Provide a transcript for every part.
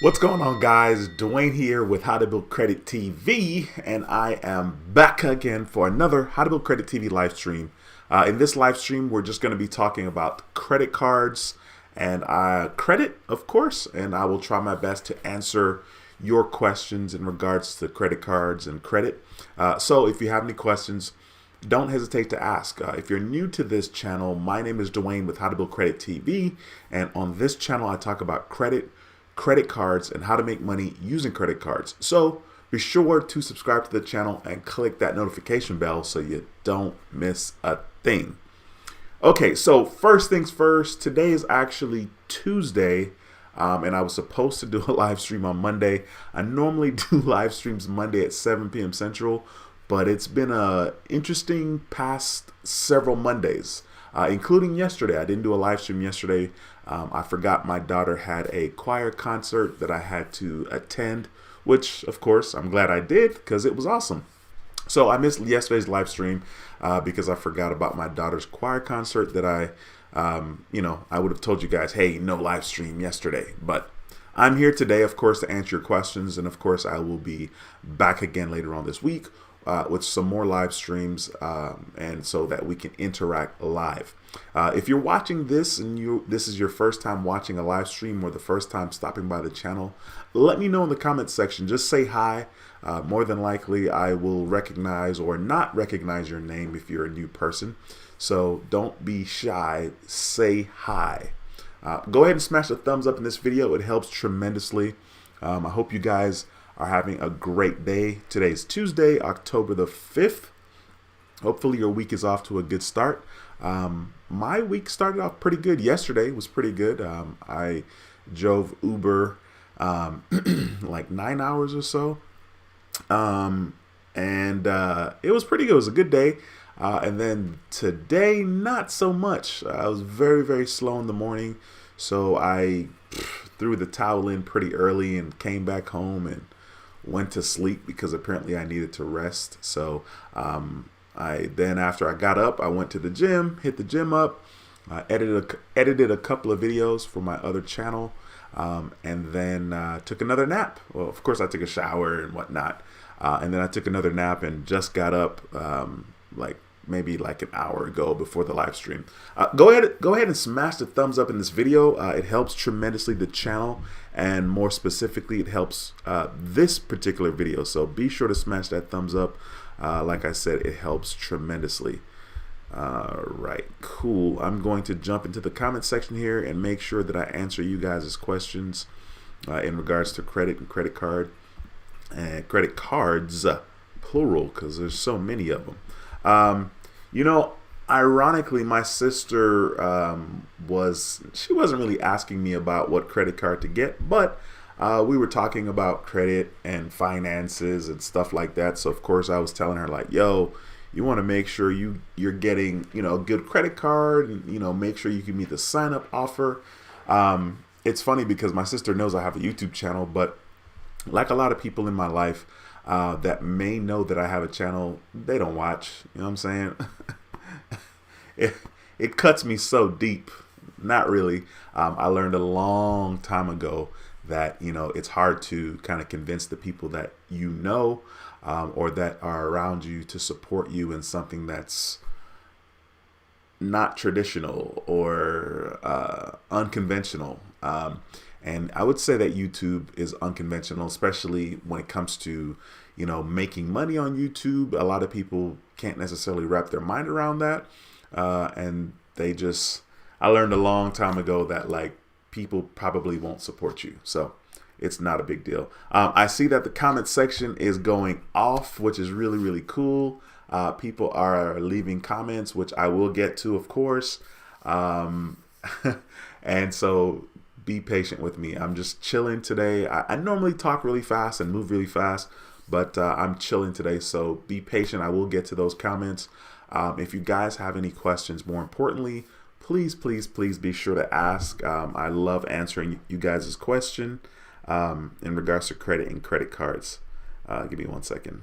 What's going on, guys? Dwayne here with How to Build Credit TV, and I am back again for another How to Build Credit TV live stream. In this live stream, we're just going to be talking about credit cards and credit, of course, and I will try my best to answer your questions in regards to credit cards and credit. So if you have any questions, don't hesitate to ask. If you're new to this channel, my name is Dwayne with How to Build Credit TV, and on this channel, I talk about credit cards, and how to make money using credit cards. So be sure to subscribe to the channel and click that notification bell so you don't miss a thing. Okay, so first things first, today is actually Tuesday, and I was supposed to do a live stream on Monday. I normally do live streams Monday at 7 p.m. Central, but it's been a interesting past several Mondays, including yesterday. I didn't do a live stream yesterday. I forgot my daughter had a choir concert that I had to attend, which of course I'm glad I did because it was awesome. So I missed yesterday's live stream because I forgot about my daughter's choir concert that I would have told you guys, hey, no live stream yesterday. But I'm here today, of course, to answer your questions. And of course, I will be back again later on this week with some more live streams and so that we can interact live. If you're watching this and this is your first time watching a live stream or the first time stopping by the channel, let me know in the comments section. Just say hi. More than likely, I will recognize or not recognize your name if you're a new person. So don't be shy. Say hi. Go ahead and smash the thumbs up in this video. It helps tremendously. I hope you guys are having a great day. Today's Tuesday, October the 5th. Hopefully your week is off to a good start. My week started off pretty good. Yesterday was pretty good. I drove Uber like 9 hours or so. And it was pretty good. It was a good day. And then today, not so much. I was very, very slow in the morning. So I threw the towel in pretty early and came back home and went to sleep because apparently I needed to rest. So after I got up, I went to the gym, hit the gym up, edited a couple of videos for my other channel, and then took another nap. Well, of course, I took a shower and whatnot, and then I took another nap and just got up maybe like an hour ago before the live stream. Go ahead and smash the thumbs up in this video. It helps tremendously the channel, and more specifically, it helps this particular video. So be sure to smash that thumbs up. Like I said, it helps tremendously. Right, cool. I'm going to jump into the comment section here and make sure that I answer you guys' questions in regards to credit and credit card and credit cards, plural, because there's so many of them. Ironically, my sister she wasn't really asking me about what credit card to get, but we were talking about credit and finances and stuff like that. So of course I was telling her like, yo, you want to make sure you're getting, a good credit card and, make sure you can meet the sign up offer. It's funny because my sister knows I have a YouTube channel, but like a lot of people in my life that may know that I have a channel, they don't watch, you know what I'm saying? It cuts me so deep. Not really. I learned a long time ago that, it's hard to kind of convince the people that or that are around you to support you in something that's not traditional or unconventional. And I would say that YouTube is unconventional, especially when it comes to, making money on YouTube. A lot of people can't necessarily wrap their mind around that. And I learned a long time ago that like people probably won't support you. So it's not a big deal. I see that the comment section is going off, which is really, really cool. People are leaving comments, which I will get to, of course. And so be patient with me. I'm just chilling today. I normally talk really fast and move really fast, but I'm chilling today. So be patient. I will get to those comments. If you guys have any questions, more importantly, please, please, please be sure to ask. I love answering you guys' question in regards to credit and credit cards. Give me 1 second.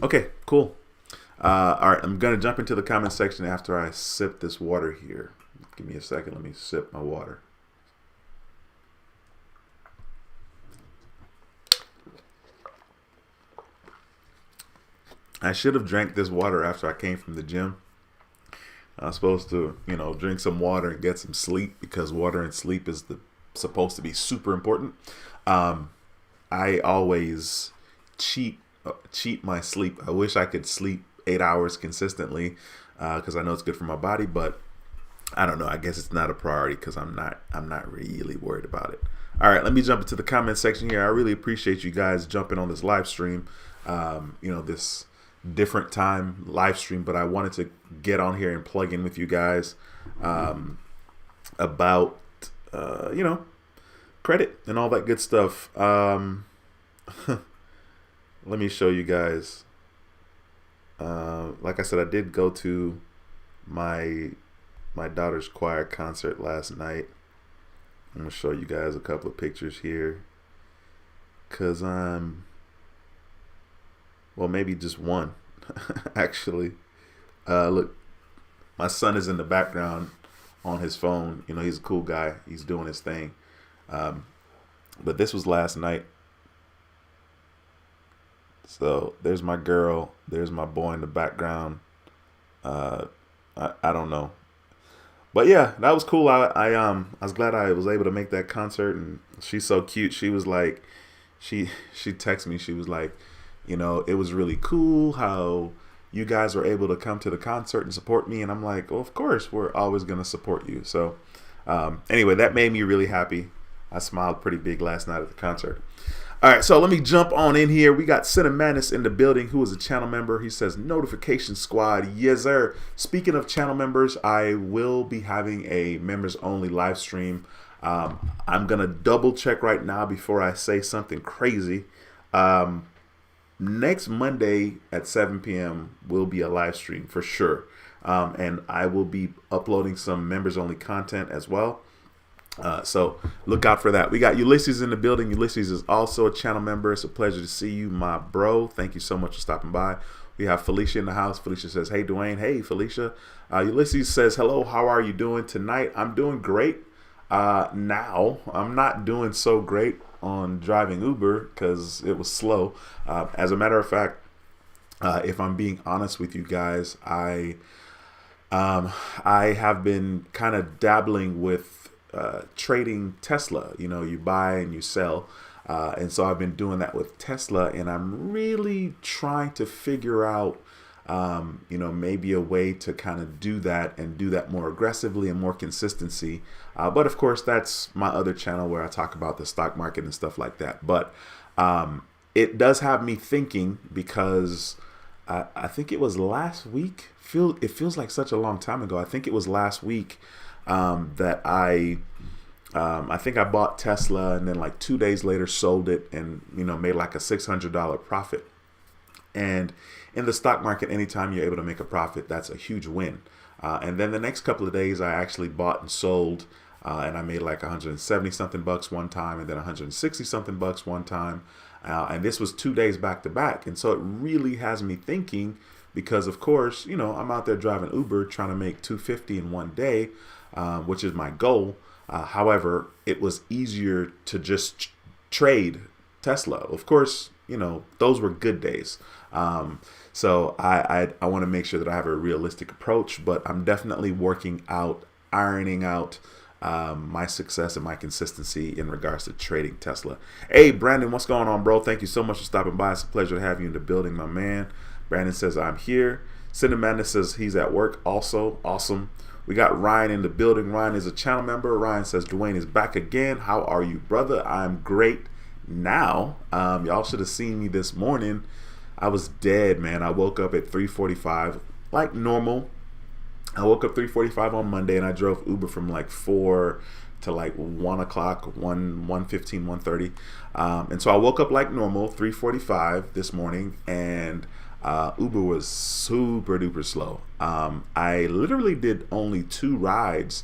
Okay, cool. All right, I'm going to jump into the comment section after I sip this water here. Give me a second. Let me sip my water. I should have drank this water after I came from the gym. I was supposed to, drink some water and get some sleep because water and sleep is supposed to be super important. I always cheat my sleep. I wish I could sleep 8 hours consistently because I know it's good for my body, but I don't know. I guess it's not a priority because I'm not really worried about it. All right, let me jump into the comment section here. I really appreciate you guys jumping on this live stream. This different time live stream, but I wanted to get on here and plug in with you guys about credit and all that good stuff. Let me show you guys. Like I said, I did go to my daughter's choir concert last night. I'm gonna show you guys a couple of pictures here because well, maybe just one actually. Look, my son is in the background on his phone. He's a cool guy, he's doing his thing. But this was last night. So there's my girl, there's my boy in the background. I don't know, but yeah, that was cool. I was glad I was able to make that concert, and she's so cute. She was like, she texted me. She was like, it was really cool how you guys were able to come to the concert and support me. And I'm like, well, of course, we're always going to support you. So anyway, that made me really happy. I smiled pretty big last night at the concert. All right, so let me jump on in here. We got Cinna Madness in the building, who is a channel member. He says, Notification Squad. Yes, sir. Speaking of channel members, I will be having a members-only live stream. I'm going to double check right now before I say something crazy. Next Monday at 7 p.m. will be a live stream for sure. And I will be uploading some members-only content as well. So look out for that. We got Ulysses in the building. Ulysses is also a channel member. It's a pleasure to see you, my bro. Thank you so much for stopping by. We have Felicia in the house. Felicia says, hey, Dwayne. Hey, Felicia. Ulysses says, hello, how are you doing tonight? I'm doing great. Now, I'm not doing so great on driving Uber because it was slow. As a matter of fact, if I'm being honest with you guys, I have been kind of dabbling with trading Tesla. You buy and you sell. And so I've been doing that with Tesla, and I'm really trying to figure out, maybe a way to kind of do that and do that more aggressively and more consistency. But of course, that's my other channel where I talk about the stock market and stuff like that. But it does have me thinking because I think it was last week. It feels like such a long time ago. I think it was last week that I think I bought Tesla, and then like 2 days later sold it and, made like a $600 profit. And in the stock market, anytime you're able to make a profit, that's a huge win. And then the next couple of days, I actually bought and sold, and I made like 170 something bucks one time, and then 160 something bucks one time. And this was 2 days back to back. And so it really has me thinking because, of course, I'm out there driving Uber trying to make $250 in one day, which is my goal. However, it was easier to just trade Tesla. Of course, those were good days. So I want to make sure that I have a realistic approach, but I'm definitely ironing out my success and my consistency in regards to trading Tesla. Hey, Brandon, what's going on, bro? Thank you so much for stopping by. It's a pleasure to have you in the building, my man. Brandon says, I'm here. Cinna Madness says he's at work. Also, awesome. We got Ryan in the building. Ryan is a channel member. Ryan says, Dwayne is back again. How are you, brother? I'm great now. Y'all should have seen me this morning. I was dead, man. I woke up at 3:45 like normal. I woke up 3:45 on Monday, and I drove Uber from like 4 to like 1 o'clock, 1:15, 1:30. And so I woke up like normal, 3:45 this morning, and Uber was super duper slow. I literally did only 2 rides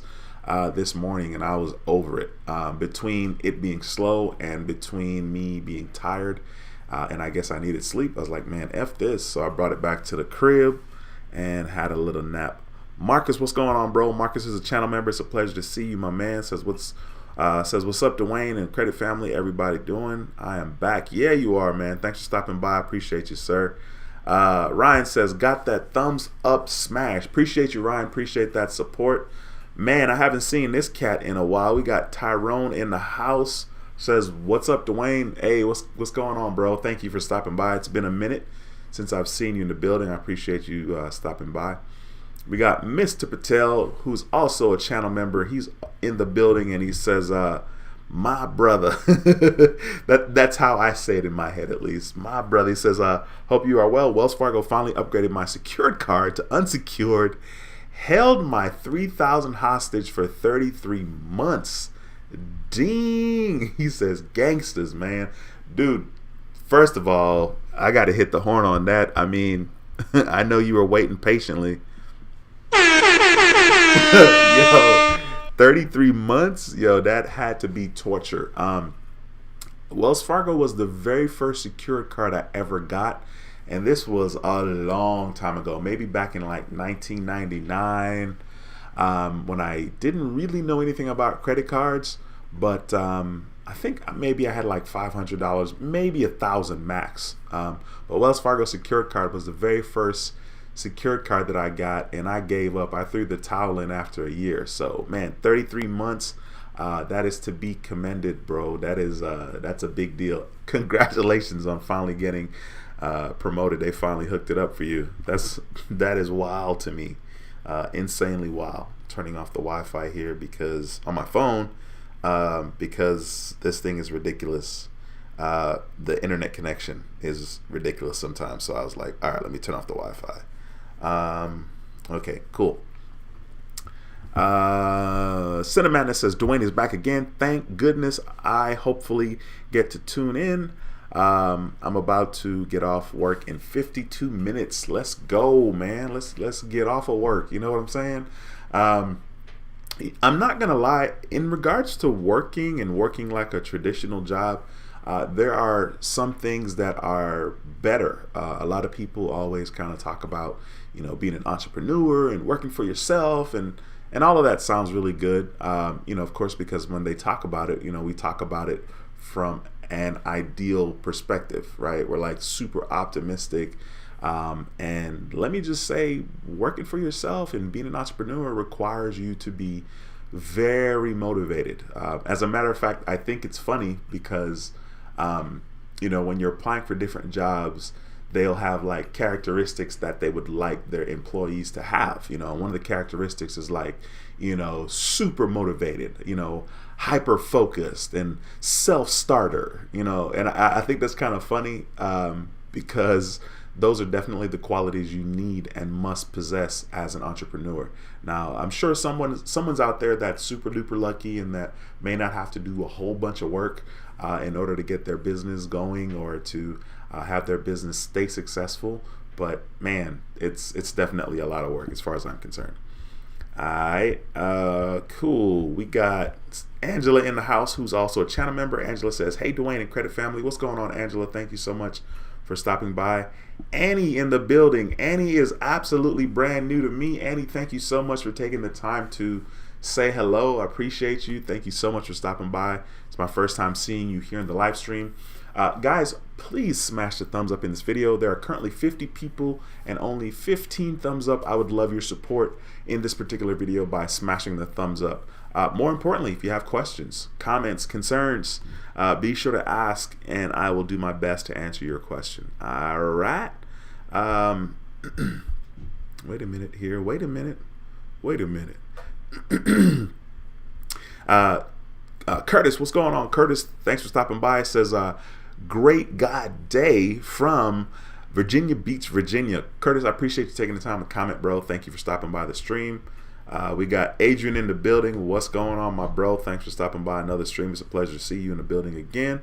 this morning, and I was over it. Between it being slow and between me being tired, and I guess I needed sleep, I was like, man, F this. So I brought it back to the crib and had a little nap. Marcus, what's going on, bro? Marcus is a channel member. It's a pleasure to see you, my man. Says what's up, Dwayne and Credit Family? Everybody doing? I am back. Yeah, you are, man. Thanks for stopping by. I appreciate you, sir. Ryan says, got that thumbs up smash. Appreciate you, Ryan. Appreciate that support. Man, I haven't seen this cat in a while. We got Tyrone in the house. Says, what's up, Dwayne? Hey, what's going on, bro? Thank you for stopping by. It's been a minute since I've seen you in the building. I appreciate you stopping by. We got Mr. Patel, who's also a channel member. He's in the building, and he says, my brother. That's how I say it in my head, at least. My brother. He says, hope you are well. Wells Fargo finally upgraded my secured card to unsecured. Held my $3,000 hostage for 33 months. Ding. He says, gangsters, man. Dude, first of all, I got to hit the horn on that. I mean, I know you were waiting patiently. Yo, 33 months, yo, that had to be torture. Wells Fargo was the very first secured card I ever got, and this was a long time ago, maybe back in like 1999, when I didn't really know anything about credit cards, but I think maybe I had like $500, maybe $1,000 max. But Wells Fargo secured card was the very first secured card that I got, and I gave up. I threw the towel in after a year. So man, 33 months, that is to be commended, bro. That's a big deal. Congratulations on finally getting promoted. They finally hooked it up for you. That is wild to me. Insanely wild. Turning off the Wi-Fi here because on my phone, because this thing is ridiculous. The internet connection is ridiculous sometimes. So I was like, all right, let me turn off the Wi-Fi. Okay, cool. Cinemadness says, Dwayne is back again. Thank goodness. I hopefully get to tune in. I'm about to get off work in 52 minutes. Let's go, man. Let's get off of work. You know what I'm saying? I'm not gonna lie, in regards to working like a traditional job, there are some things that are better. A lot of people always kind of talk about, being an entrepreneur and working for yourself, and all of that sounds really good. Of course, because when they talk about it, we talk about it from an ideal perspective, right? We're like super optimistic. And let me just say, working for yourself and being an entrepreneur requires you to be very motivated. As a matter of fact, I think it's funny because, when you're applying for different jobs, they'll have like characteristics that they would like their employees to have. One of the characteristics is like, super motivated, hyper focused and self-starter, and I think that's kind of funny, because those are definitely the qualities you need and must possess as an entrepreneur. Now, I'm sure someone's out there that's super duper lucky and that may not have to do a whole bunch of work in order to get their business going or to have their business stay successful. But man, it's definitely a lot of work as far as I'm concerned. All right, cool. We got Angela in the house, who's also a channel member. Angela says, hey, Dwayne and Credit Family. What's going on, Angela? Thank you so much for stopping by. Annie in the building. Annie is absolutely brand new to me. Annie, thank you so much for taking the time to say hello. I appreciate you. Thank you so much for stopping by. It's my first time seeing you here in the live stream. Guys, please smash the thumbs up in this video. There are currently 50 people and only 15 thumbs up. I would love your support in this particular video by smashing the thumbs up. More importantly, if you have questions, comments, concerns, be sure to ask and I will do my best to answer your question. All right. Wait a minute here. Wait a minute. Curtis, what's going on? Curtis, thanks for stopping by. It says, great God day from Virginia Beach, Virginia. Curtis, I appreciate you taking the time to comment, bro. Thank you for stopping by the stream. We got Adrian in the building. What's going on, my bro? Thanks for stopping by another stream. It's a pleasure to see you in the building again.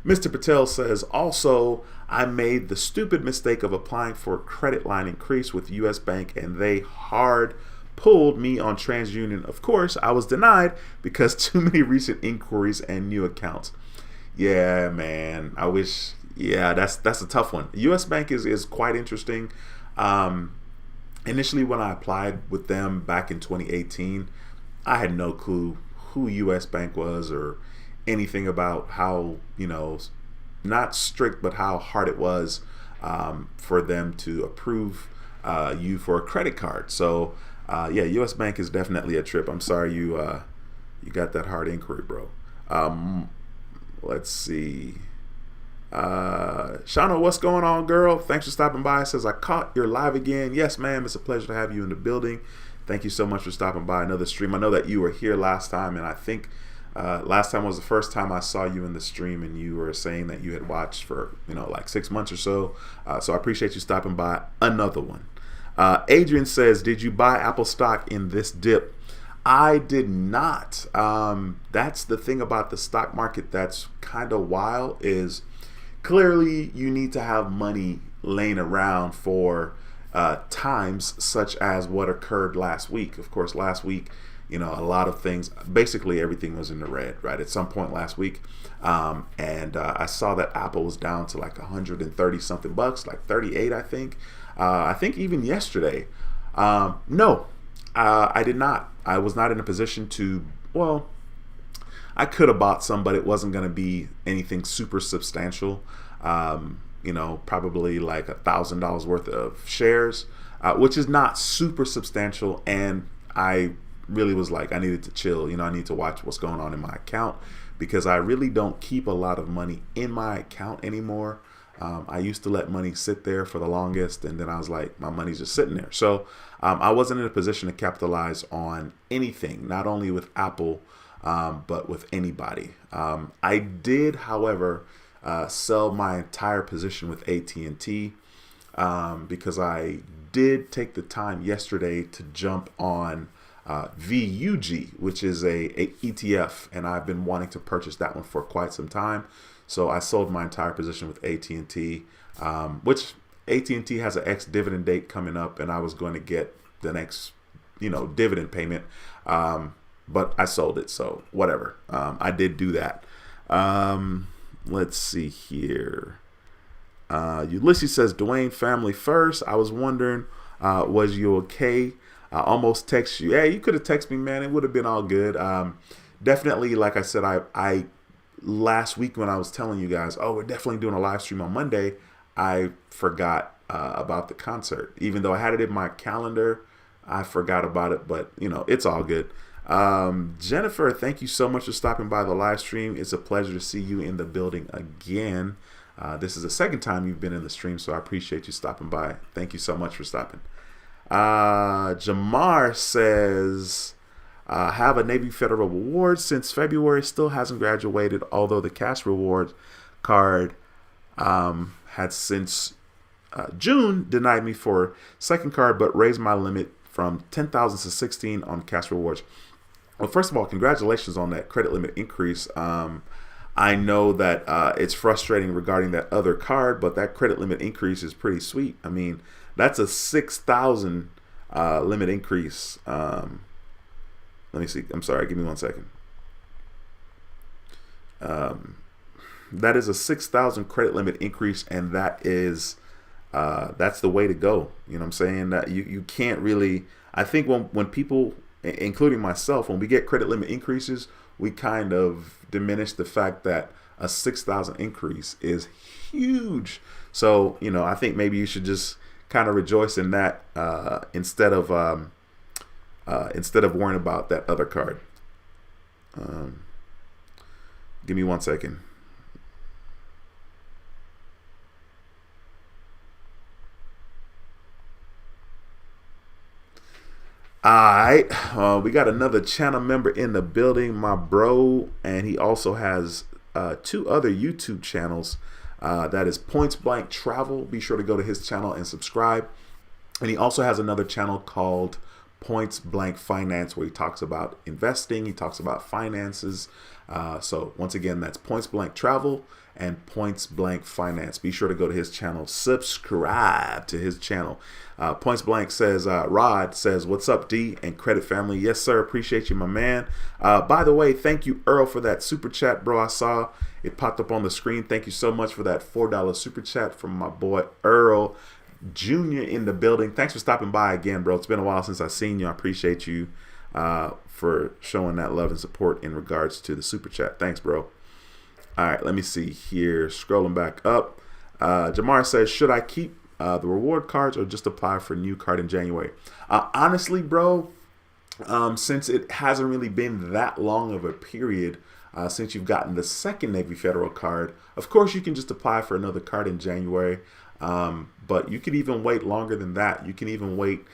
Mr. Patel says, also, I made the stupid mistake of applying for a credit line increase with US Bank, and they hard pulled me on TransUnion. Of course, I was denied because too many recent inquiries and new accounts. Yeah, man. I wish. Yeah, that's a tough one. US Bank is quite interesting. Initially, when I applied with them back in 2018, I had no clue who US Bank was or anything about how, not strict, but how hard it was for them to approve you for a credit card. So, yeah, US Bank is definitely a trip. I'm sorry you got that hard inquiry, bro. Let's see. Shauna, what's going on, girl? Thanks for stopping by. It says, I caught your live again. Yes, ma'am. It's a pleasure to have you in the building. Thank you so much for stopping by another stream. I know that you were here last time, and I think last time was the first time I saw you in the stream, and you were saying that you had watched for, like 6 months or so. So I appreciate you stopping by. Another one. Adrian says, did you buy Apple stock in this dip? I did not. That's the thing about the stock market that's kind of wild is clearly you need to have money laying around for times such as what occurred last week. Of course, last week, a lot of things, basically everything was in the red, right? At some point last week. And I saw that Apple was down to like 130 something bucks, like 38, I think. I think even yesterday. No, I did not. I was not in a position to, I could have bought some, but it wasn't going to be anything super substantial. Probably like $1,000 worth of shares, which is not super substantial. And I really was like, I needed to chill. I need to watch what's going on in my account because I really don't keep a lot of money in my account anymore. I used to let money sit there for the longest, and then I was like, my money's just sitting there. So I wasn't in a position to capitalize on anything, not only with Apple, but with anybody. I did, however, sell my entire position with AT&T because I did take the time yesterday to jump on VUG, which is a ETF, and I've been wanting to purchase that one for quite some time. So I sold my entire position with AT&T, which AT&T has an ex-dividend date coming up, and I was going to get the next, dividend payment, but I sold it. So whatever, I did do that. Let's see here. Ulysses says, Dwayne, family first. I was wondering, was you okay? I almost text you. Yeah, you could have texted me, man. It would have been all good. Definitely, like I said, I last week when I was telling you guys, we're definitely doing a live stream on Monday, I forgot about the concert. Even though I had it in my calendar, I forgot about it, but it's all good. Jennifer, thank you so much for stopping by the live stream. It's a pleasure to see you in the building again. This is the second time you've been in the stream, so I appreciate you stopping by. Thank you so much for stopping. Jamar says, have a Navy Federal reward since February, still hasn't graduated, although the cash reward card had since June denied me for second card, but raised my limit from 10,000 to 16 on cash rewards. Well, first of all, congratulations on that credit limit increase. I know that it's frustrating regarding that other card, but that credit limit increase is pretty sweet. I mean, that's a 6,000 limit increase. Let me see. I'm sorry. Give me 1 second. That is a 6,000 credit limit increase, and that is that's the way to go. You know what I'm saying? That you can't really. I think when people, including myself, when we get credit limit increases, we kind of diminish the fact that a 6,000 increase is huge. So I think maybe you should just kind of rejoice in that instead of worrying about that other card. Give me 1 second. All right, we got another channel member in the building, my bro, and he also has 2 other YouTube channels. That is Points Blank Travel. Be sure to go to his channel and subscribe. And he also has another channel called Points Blank Finance, where he talks about investing, he talks about finances. So once again, that's Points Blank Travel and Points Blank Finance. Be sure to go to his channel, subscribe to his channel. Points Blank says, Rod says, what's up, D and Credit Family? Yes, sir. Appreciate you, my man. By the way, thank you, Earl, for that super chat, bro. I saw it popped up on the screen. Thank you so much for that $4 super chat from my boy, Earl. Junior in the building. Thanks for stopping by again, bro. It's been a while since I've seen you. I appreciate you for showing that love and support in regards to the super chat. Thanks, bro. All right, let me see here. Scrolling back up. Jamar says, should I keep the reward cards or just apply for a new card in January? Honestly, bro, since it hasn't really been that long of a period since you've gotten the second Navy Federal card, of course you can just apply for another card in January. But you could even wait longer than that. You can even wait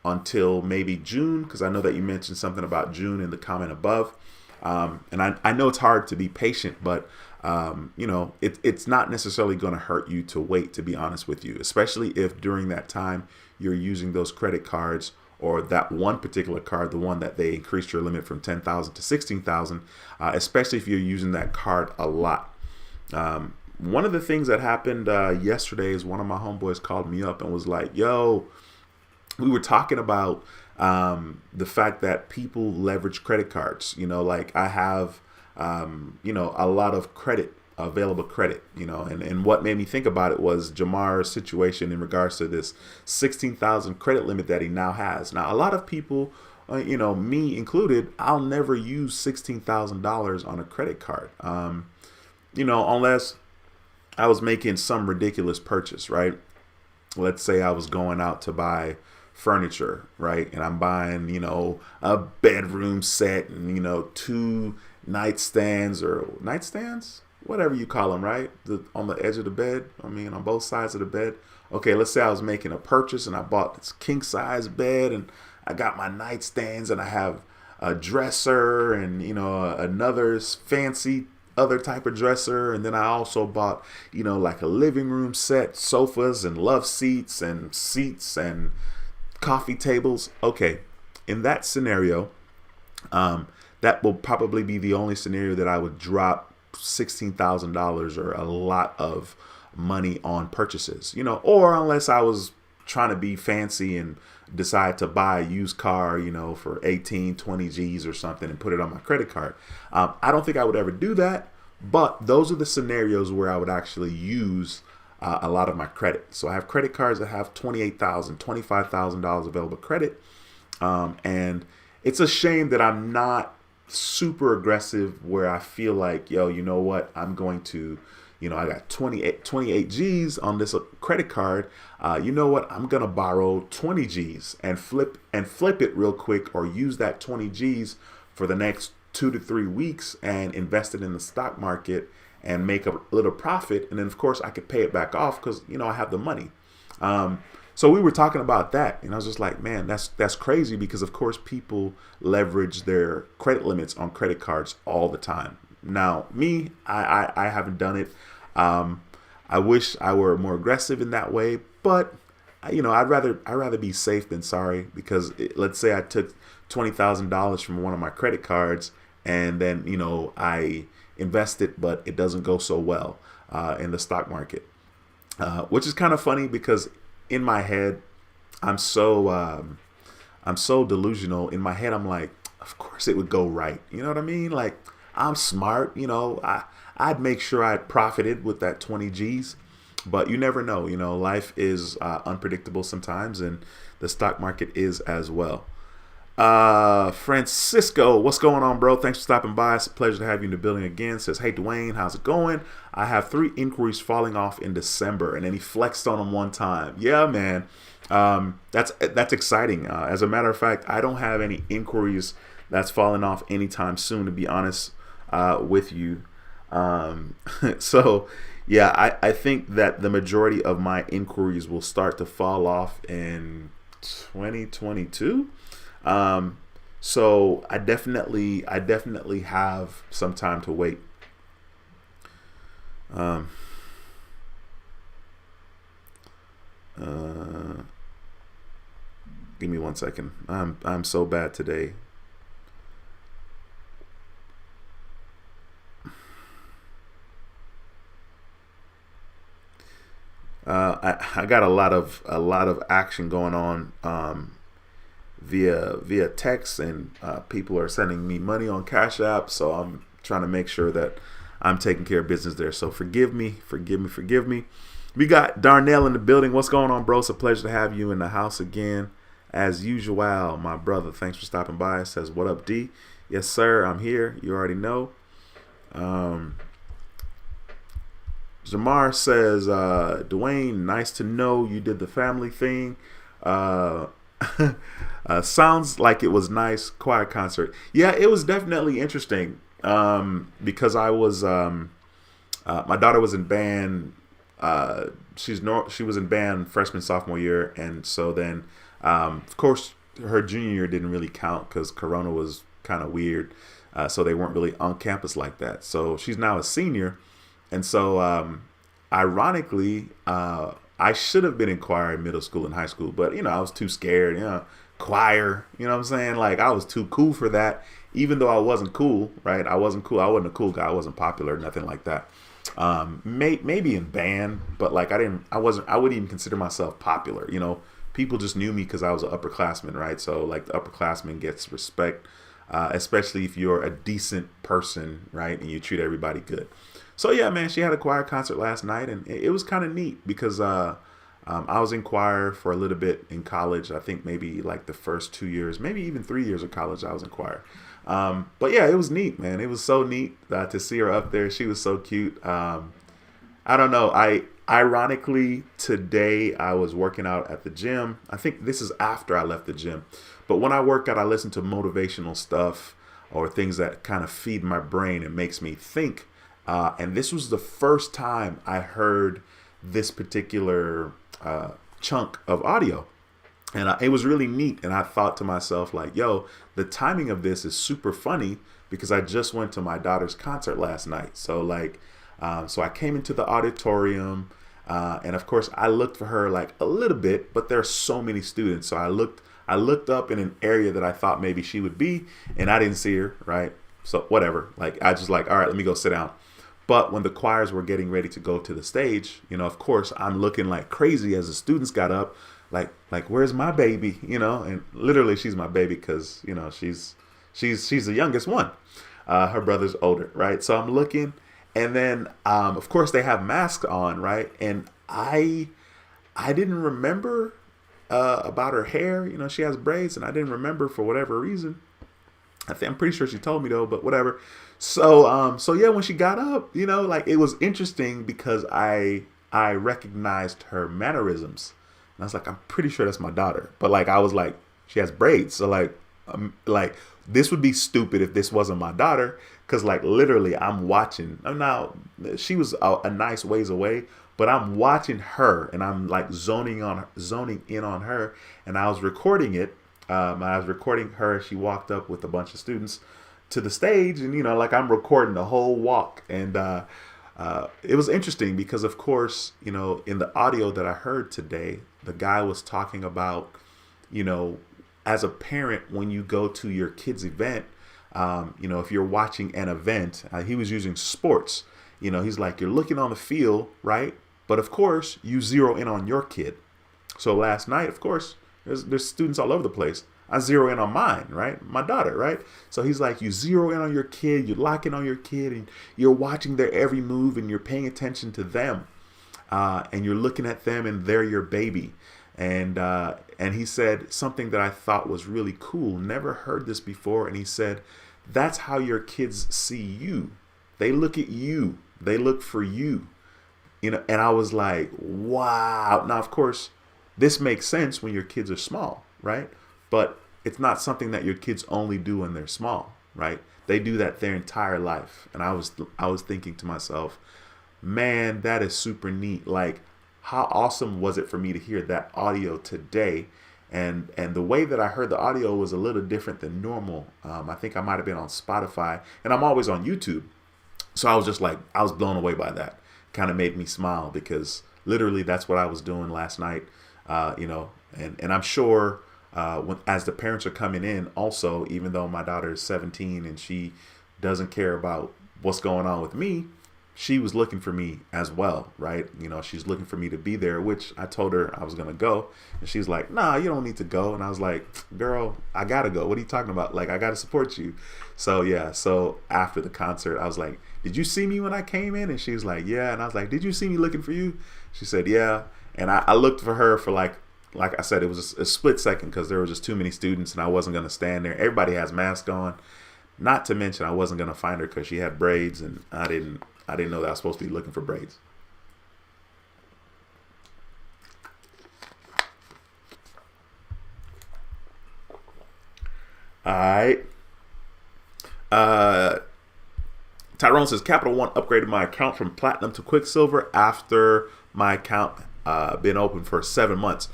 until maybe June, because I know that you mentioned something about June in the comment above. And I know it's hard to be patient, but it's not necessarily going to hurt you to wait, to be honest with you, especially if during that time you're using those credit cards or that one particular card, the one that they increased your limit from 10,000 to 16,000, especially if you're using that card a lot. One of the things that happened yesterday is one of my homeboys called me up and was like, yo, we were talking about the fact that people leverage credit cards. Like I have, a lot of credit, available credit, and what made me think about it was Jamar's situation in regards to this 16,000 credit limit that he now has. Now, a lot of people, me included, I'll never use $16,000 on a credit card, unless I was making some ridiculous purchase, right? Let's say I was going out to buy furniture, right? And I'm buying, a bedroom set and, 2 nightstands, whatever you call them, right? On the edge of the bed. On both sides of the bed. Okay, let's say I was making a purchase and I bought this king size bed and I got my nightstands and I have a dresser and, another fancy other type of dresser, and then I also bought like a living room set, sofas and love seats and coffee tables. Okay, in that scenario, that will probably be the only scenario that I would drop $16,000 or a lot of money on purchases, or unless I was trying to be fancy and decide to buy a used car, for 18, 20 G's or something and put it on my credit card. I don't think I would ever do that, but those are the scenarios where I would actually use a lot of my credit. So I have credit cards that have $28,000, $25,000 available credit. And it's a shame that I'm not super aggressive where I feel like, yo, you know what, I'm going to, I got 28 G's on this credit card. You know what? I'm going to borrow 20 G's and flip it real quick, or use that 20 G's for the next 2 to 3 weeks and invest it in the stock market and make a little profit. And then of course I could pay it back off because, I have the money. So we were talking about that, and I was just like, man, that's crazy, because of course people leverage their credit limits on credit cards all the time. Now, me, I haven't done it. I wish I were more aggressive in that way, but I'd rather be safe than sorry, because let's say I took $20,000 from one of my credit cards and then, I invest it, but it doesn't go so well in the stock market, which is kind of funny because in my head, I'm so delusional. In my head, I'm like, of course it would go right. You know what I mean? Like, I'm smart. I'd make sure I'd profited with that 20 G's, but you never know. Life is unpredictable sometimes, and the stock market is as well. Francisco, what's going on, bro? Thanks for stopping by. It's a pleasure to have you in the building again. Says, hey, Dwayne, how's it going? I have 3 inquiries falling off in December, and then he flexed on them one time. Yeah, man. That's exciting. As a matter of fact, I don't have any inquiries that's falling off anytime soon, to be honest with you. So yeah, I think that the majority of my inquiries will start to fall off in 2022. So I definitely have some time to wait. Give me 1 second. I'm so bad today. I got a lot of action going on via text, and people are sending me money on Cash App, so I'm trying to make sure that I'm taking care of business there. So forgive me. We got Darnell in the building. What's going on, bro? It's a pleasure to have you in the house again. As usual, my brother. Thanks for stopping by. Says, what up, D? Yes, sir. I'm here. You already know. Jamar says, Dwayne, nice to know you did the family thing. Sounds like it was nice. Choir concert. Yeah, it was definitely interesting. Because I was, my daughter was in band. She was in band freshman, sophomore year. And so then, of course, her junior year didn't really count because Corona was kind of weird. So they weren't really on campus like that. So she's now a senior. And so, ironically, I should have been in choir in middle school and high school, but I was too scared, choir, you know what I'm saying? Like I was too cool for that, even though I wasn't cool, right? I wasn't cool. I wasn't a cool guy. I wasn't popular, nothing like that. Maybe in band, but like I wouldn't even consider myself popular. People just knew me because I was an upperclassman, right? So like the upperclassman gets respect, especially if you're a decent person, right? And you treat everybody good. So yeah, man, she had a choir concert last night, and it was kind of neat because I was in choir for a little bit in college. I think maybe like the first 2 years, maybe even 3 years of college, I was in choir. But yeah, it was neat, man. It was so neat to see her up there. She was so cute. I don't know. Ironically, today I was working out at the gym. I think this is after I left the gym. But when I work out, I listen to motivational stuff or things that kind of feed my brain and makes me think. And this was the first time I heard this particular chunk of audio. And it was really neat. And I thought to myself, like, yo, the timing of this is super funny because I just went to my daughter's concert last night. So like, so I came into the auditorium and of course I looked for her like a little bit, but there are so many students. So I looked up in an area that I thought maybe she would be, and I didn't see her, right? So whatever, like I just like, all right, let me go sit down. But when the choirs were getting ready to go to the stage, of course, I'm looking like crazy as the students got up, like where's my baby, and literally she's my baby because, she's the youngest one. Her brother's older, right? So I'm looking, and then, of course, they have masks on, right? And I didn't remember about her hair. She has braids, and I didn't remember for whatever reason. I'm pretty sure she told me though, but whatever. So yeah, when she got up, like it was interesting because I recognized her mannerisms, and I was like, I'm pretty sure that's my daughter. But like, I was like, she has braids, so like this would be stupid if this wasn't my daughter, because like literally I'm watching. Now she was a nice ways away, but I'm watching her, and I'm like zoning in on her, and I was recording it. I was recording her. She walked up with a bunch of students to the stage, and like I'm recording the whole walk. And it was interesting because, of course, in the audio that I heard today, the guy was talking about, as a parent, when you go to your kid's event, if you're watching an event, he was using sports. He's like, you're looking on the field, right? But of course, you zero in on your kid. So last night, of course, there's students all over the place. I zero in on mine, right? My daughter, right? So he's like, you zero in on your kid, you lock in on your kid, and you're watching their every move, and you're paying attention to them, and you're looking at them, and they're your baby. And he said something that I thought was really cool. Never heard this before. And he said, that's how your kids see you. They look at you. They look for you. And I was like, wow. Now, of course, this makes sense when your kids are small, right? But it's not something that your kids only do when they're small, right? They do that their entire life. And I was thinking to myself, man, that is super neat. Like, how awesome was it for me to hear that audio today? And the way that I heard the audio was a little different than normal. I think I might have been on Spotify, and I'm always on YouTube. So I was just like, I was blown away by that. Kind of made me smile because literally that's what I was doing last night. And I'm sure as the parents are coming in also, even though my daughter is 17 and she doesn't care about what's going on with me, she was looking for me as well, right? She's looking for me to be there, which I told her I was going to go. And she's like, nah, you don't need to go. And I was like, girl, I got to go. What are you talking about? Like, I got to support you. So, yeah. So after the concert, I was like, did you see me when I came in? And she was like, yeah. And I was like, did you see me looking for you? She said, yeah. And I looked for her for like I said, it was a split second because there were just too many students and I wasn't going to stand there. Everybody has masks on. Not to mention I wasn't going to find her because she had braids and I didn't know that I was supposed to be looking for braids. All right. Tyrone says, Capital One upgraded my account from Platinum to Quicksilver after my account been open for 7 months.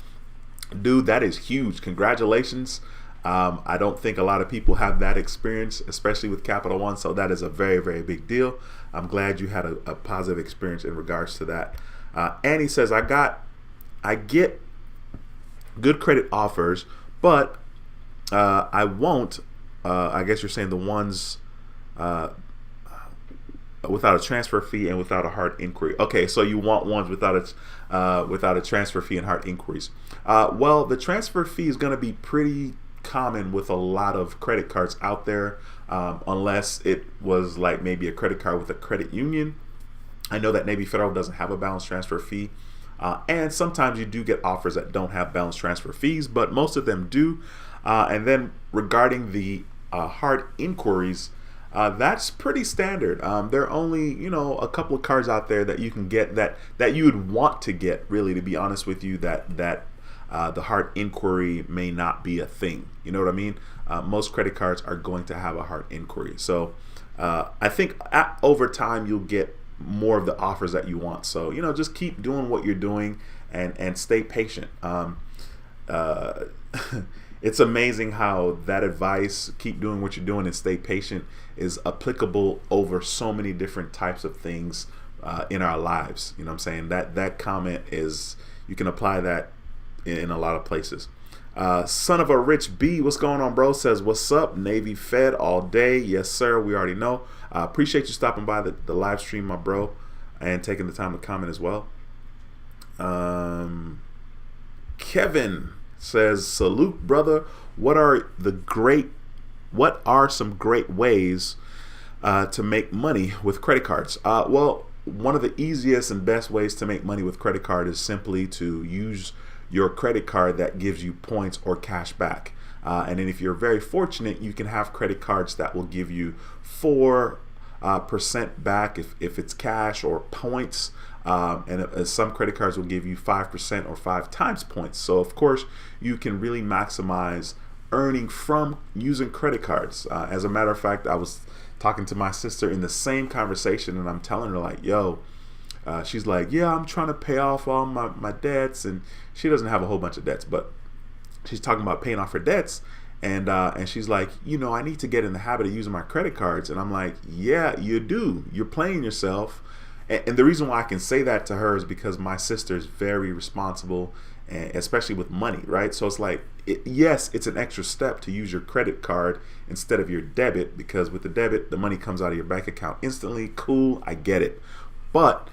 Dude, that is huge. Congratulations. I don't think a lot of people have that experience, especially with Capital One. So that is a very, very big deal. I'm glad you had a positive experience in regards to that. Annie says, I get good credit offers, but I won't. I guess you're saying the ones without a transfer fee and without a hard inquiry. Okay, so you want ones without a transfer fee and hard inquiries. Well, the transfer fee is going to be pretty common with a lot of credit cards out there, unless it was like maybe a credit card with a credit union. I know that Navy Federal doesn't have a balance transfer fee, and sometimes you do get offers that don't have balance transfer fees, but most of them do. And then regarding the hard inquiries, that's pretty standard. There are only a couple of cards out there that you can get that you would want to get, really, to be honest with you, that the hard inquiry may not be a thing. You know what I mean? Most credit cards are going to have a hard inquiry. So I think over time you'll get more of the offers that you want. So just keep doing what you're doing and stay patient. It's amazing how that advice, keep doing what you're doing and stay patient, is applicable over so many different types of things in our lives. You know what I'm saying? That comment is, you can apply that in a lot of places. Son of a Rich B, what's going on, bro? Says, what's up? Navy Fed all day. Yes, sir. We already know. Appreciate you stopping by the live stream, my bro, and taking the time to comment as well. Kevin says, salute, brother. What are some great ways to make money with credit cards? Well, one of the easiest and best ways to make money with credit card is simply to use your credit card that gives you points or cash back. And then if you're very fortunate, you can have credit cards that will give you 4% back if it's cash or points. And some credit cards will give you 5% or 5 times points. So of course you can really maximize earning from using credit cards. As a matter of fact, I was talking to my sister in the same conversation, and I'm telling her like, yo, she's like, yeah, I'm trying to pay off all my debts, and she doesn't have a whole bunch of debts, but she's talking about paying off her debts. And she's like, I need to get in the habit of using my credit cards. And I'm like, yeah, you do. You're playing yourself. And the reason why I can say that to her is because my sister is very responsible, and especially with money, right? So it's like, yes, it's an extra step to use your credit card instead of your debit, because with the debit, the money comes out of your bank account instantly. Cool, I get it. But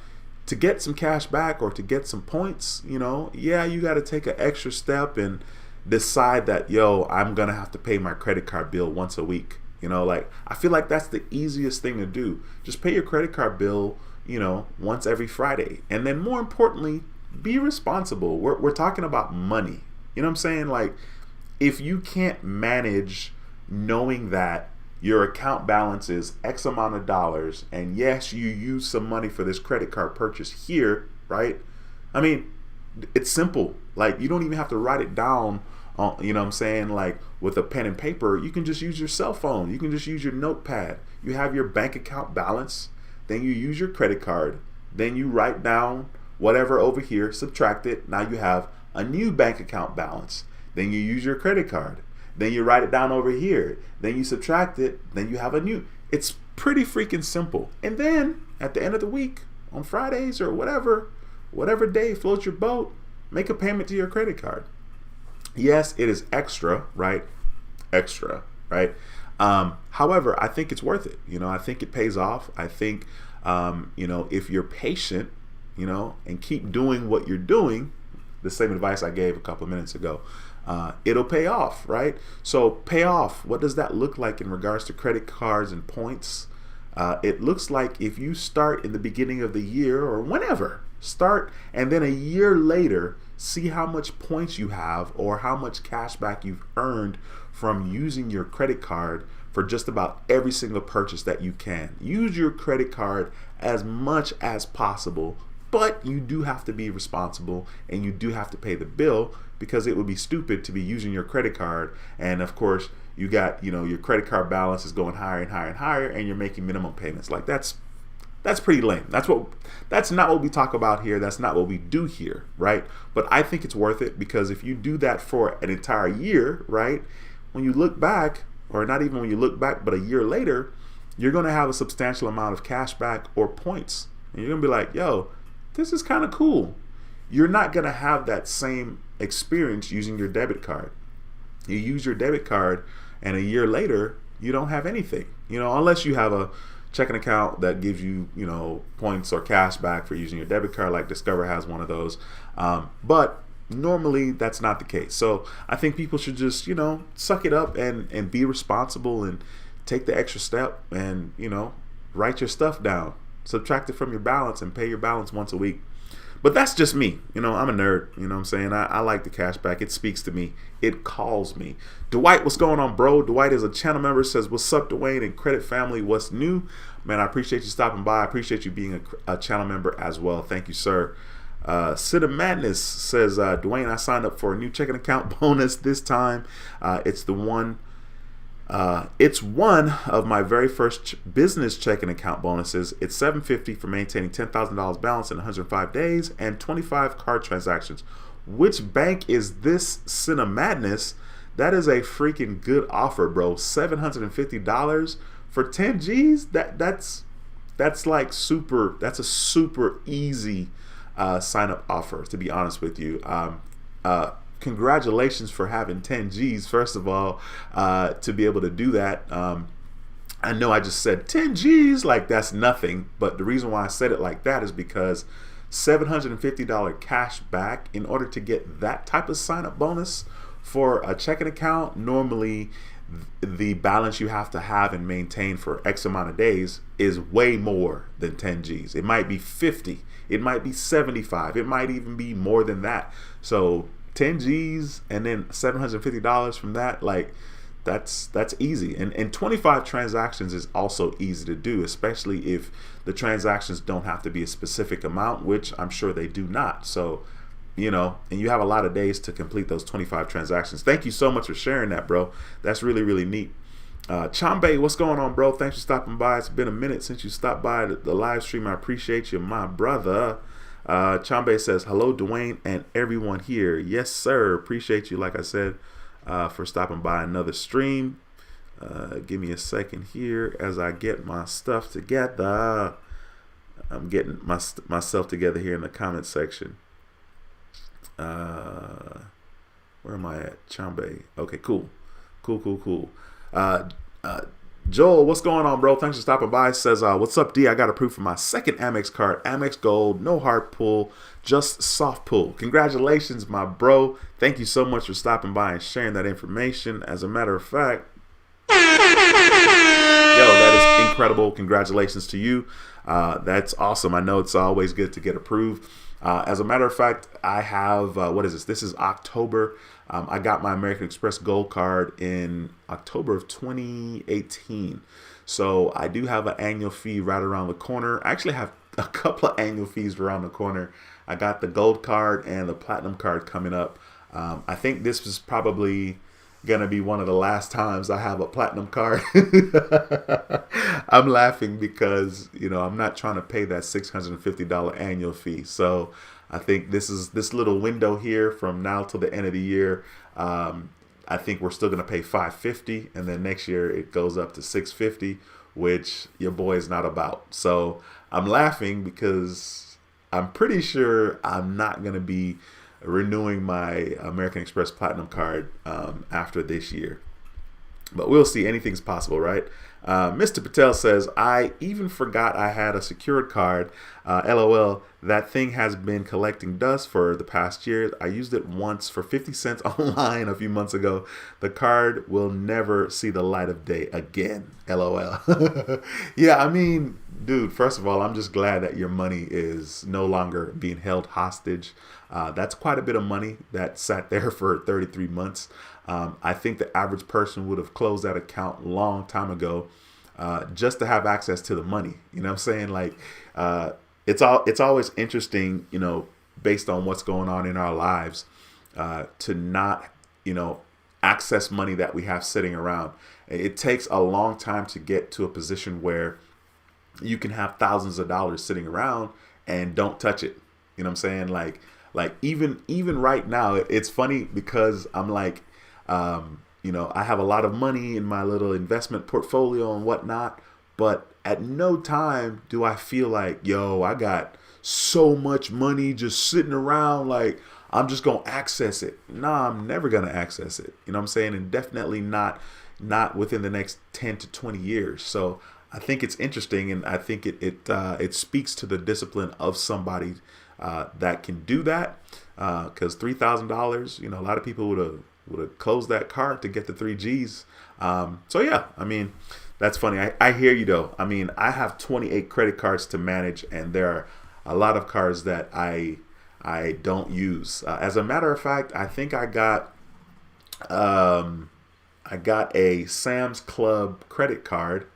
to get some cash back or to get some points, yeah, you got to take an extra step and decide that, I'm going to have to pay my credit card bill once a week. Like, I feel like that's the easiest thing to do. Just pay your credit card bill, once every Friday. And then more importantly, be responsible. We're talking about money. You know what I'm saying? Like, if you can't manage knowing that your account balance is X amount of dollars, and yes, you use some money for this credit card purchase here, right? I mean, it's simple. Like, you don't even have to write it down, you know what I'm saying? Like, with a pen and paper, you can just use your cell phone. You can just use your notepad. You have your bank account balance. Then you use your credit card. Then you write down whatever over here, subtract it. Now you have a new bank account balance. Then you use your credit card. Then you write it down over here. Then you subtract it. Then you have a new. It's pretty freaking simple. And then at the end of the week, on Fridays or whatever day floats your boat, make a payment to your credit card. Yes, it is extra, right? Extra, right? However, I think it's worth it. I think it pays off. I think if you're patient, and keep doing what you're doing, the same advice I gave a couple of minutes ago, it'll pay off, right? So pay off. What does that look like in regards to credit cards and points? It looks like if you start in the beginning of the year or whenever, start, and then a year later, see how much points you have or how much cash back you've earned from using your credit card for just about every single purchase that you can. Use your credit card as much as possible, but you do have to be responsible and you do have to pay the bill, because it would be stupid to be using your credit card and of course you got, your credit card balance is going higher and higher and higher and you're making minimum payments. Like that's pretty lame. That's not what we talk about here. That's not what we do here, right? But I think it's worth it, because if you do that for an entire year, right, when you look back, or not even when you look back, but a year later, you're going to have a substantial amount of cash back or points. And you're going to be like, yo, this is kind of cool. You're not going to have that same experience using your debit card. You use your debit card and a year later, you don't have anything, unless you have a checking account that gives you, points or cash back for using your debit card, like Discover has one of those. But normally that's not the case. So I think people should just, suck it up and be responsible and take the extra step and, write your stuff down, subtract it from your balance and pay your balance once a week. But that's just me. I'm a nerd. You know what I'm saying? I like the cash back. It speaks to me. It calls me. Dwight, what's going on, bro? Dwight is a channel member, says, what's up, Dwayne and Credit Family? What's new? Man, I appreciate you stopping by. I appreciate you being a channel member as well. Thank you, sir. Sid of Madness says, Dwayne, I signed up for a new checking account bonus this time. It's one of my very first business checking account bonuses. It's $750 for maintaining $10,000 balance in 105 days and 25 card transactions. Which bank is this, Sin of Madness? That is a freaking good offer, bro. $750 for 10 G's. That's like super. That's a super easy sign up offer, to be honest with you. Congratulations for having 10 G's, first of all, to be able to do that. I know I just said 10 G's like that's nothing, but the reason why I said it like that is because $750 cash back, in order to get that type of sign up bonus for a checking account, normally the balance you have to have and maintain for X amount of days is way more than 10 G's. It might be 50, it might be 75, it might even be more than that. So 10 G's and then $750 from that, like that's easy. And 25 transactions is also easy to do, especially if the transactions don't have to be a specific amount, which I'm sure they do not. So, and you have a lot of days to complete those 25 transactions. Thank you so much for sharing that, bro. That's really, really neat. Chambe, what's going on, bro? Thanks for stopping by. It's been a minute since you stopped by the live stream. I appreciate you, my brother. Chambe says, hello, Dwayne and everyone here. Yes, sir. Appreciate you, like I said, for stopping by another stream. Give me a second here as I get my stuff together. I'm getting myself together here in the comment section. Where am I at? Chambe. Okay, cool. Joel, what's going on, bro? Thanks for stopping by. Says, what's up, D? I got approved for my second Amex card. Amex Gold, no hard pull, just soft pull. Congratulations, my bro. Thank you so much for stopping by and sharing that information. As a matter of fact, that is incredible. Congratulations to you. That's awesome. I know it's always good to get approved. As a matter of fact, I have, what is this? This is October. I got my American Express Gold card in October of 2018. So I do have an annual fee right around the corner. I actually have a couple of annual fees around the corner. I got the Gold card and the Platinum card coming up. I think this is probably going to be one of the last times I have a Platinum card. I'm laughing because, I'm not trying to pay that $650 annual fee. So I think this little window here from now till the end of the year. I think we're still going to pay $550, and then next year it goes up to $650, which your boy is not about. So I'm laughing because I'm pretty sure I'm not going to be renewing my American Express Platinum card after this year. But we'll see. Anything's possible, right? Mr. Patel says, I even forgot I had a secured card. LOL. That thing has been collecting dust for the past year. I used it once for 50 cents online a few months ago. The card will never see the light of day again. LOL. Yeah, I mean, dude, first of all, I'm just glad that your money is no longer being held hostage. That's quite a bit of money that sat there for 33 months. I think the average person would have closed that account a long time ago, just to have access to the money. You know what I'm saying? Like, it's always interesting, based on what's going on in our lives, to not, access money that we have sitting around. It takes a long time to get to a position where you can have thousands of dollars sitting around and don't touch it. You know what I'm saying? Like even right now, it's funny because I'm like, I have a lot of money in my little investment portfolio and whatnot, but at no time do I feel like, yo, I got so much money just sitting around, like I'm just going to access it. Nah, I'm never going to access it. You know what I'm saying? And definitely not within the next 10 to 20 years. So I think it's interesting, and I think it speaks to the discipline of somebody that can do that. Because $3,000, a lot of people would have closed that card to get the 3 Gs. So yeah, I mean, that's funny. I hear you though. I mean, I have 28 credit cards to manage, and there are a lot of cards that I don't use. As a matter of fact, I think I got a Sam's Club credit card.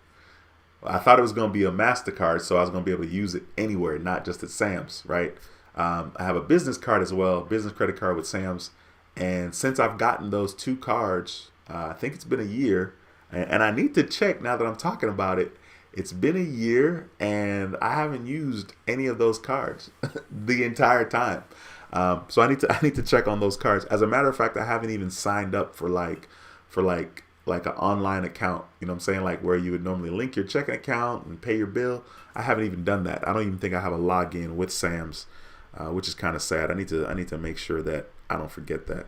I thought it was going to be a MasterCard, so I was going to be able to use it anywhere, not just at Sam's, right? I have a business card as well, business credit card with Sam's. And since I've gotten those 2 cards, I think it's been a year, and I need to check now that I'm talking about it. It's been a year, and I haven't used any of those cards the entire time. So I need to check on those cards. As a matter of fact, I haven't even signed up for like an online account. You know what I'm saying? Like where you would normally link your checking account and pay your bill. I haven't even done that. I don't even think I have a login with Sam's, which is kind of sad. I need to make sure that I don't forget that.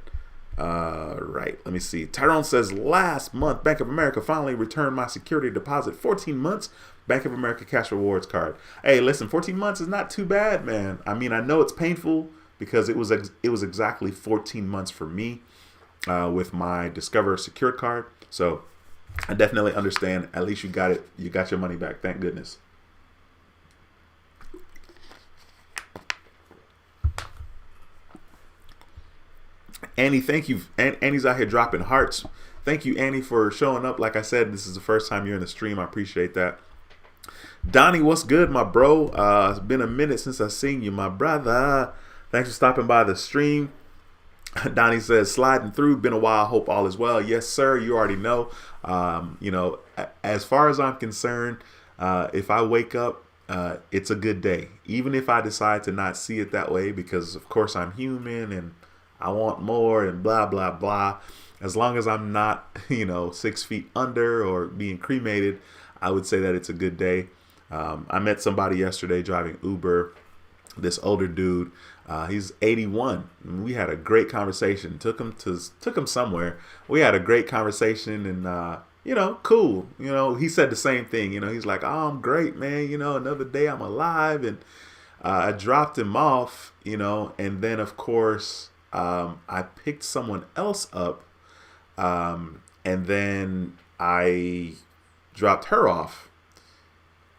Right. Let me see. Tyrone says, last month, Bank of America finally returned my security deposit. 14 months, Bank of America Cash Rewards card. Hey, listen, 14 months is not too bad, man. I mean, I know it's painful because it was exactly 14 months for me with my Discover secured card. So I definitely understand. At least you got it. You got your money back. Thank goodness. Annie, thank you. Annie's out here dropping hearts. Thank you, Annie, for showing up. Like I said, this is the first time you're in the stream. I appreciate that. Donnie, what's good, my bro? It's been a minute since I've seen you, my brother. Thanks for stopping by the stream. Donnie says, sliding through, been a while, hope all is well. Yes, sir, you already know. As far as I'm concerned, if I wake up, it's a good day. Even if I decide to not see it that way, because of course I'm human and I want more and blah, blah, blah. As long as I'm not, 6 feet under or being cremated, I would say that it's a good day. I met somebody yesterday driving Uber, this older dude. He's 81. We had a great conversation. Took him somewhere. We had a great conversation, and cool. He said the same thing. He's like, "Oh, I'm great, man. Another day I'm alive." And I dropped him off. And then of course I picked someone else up, and then I dropped her off.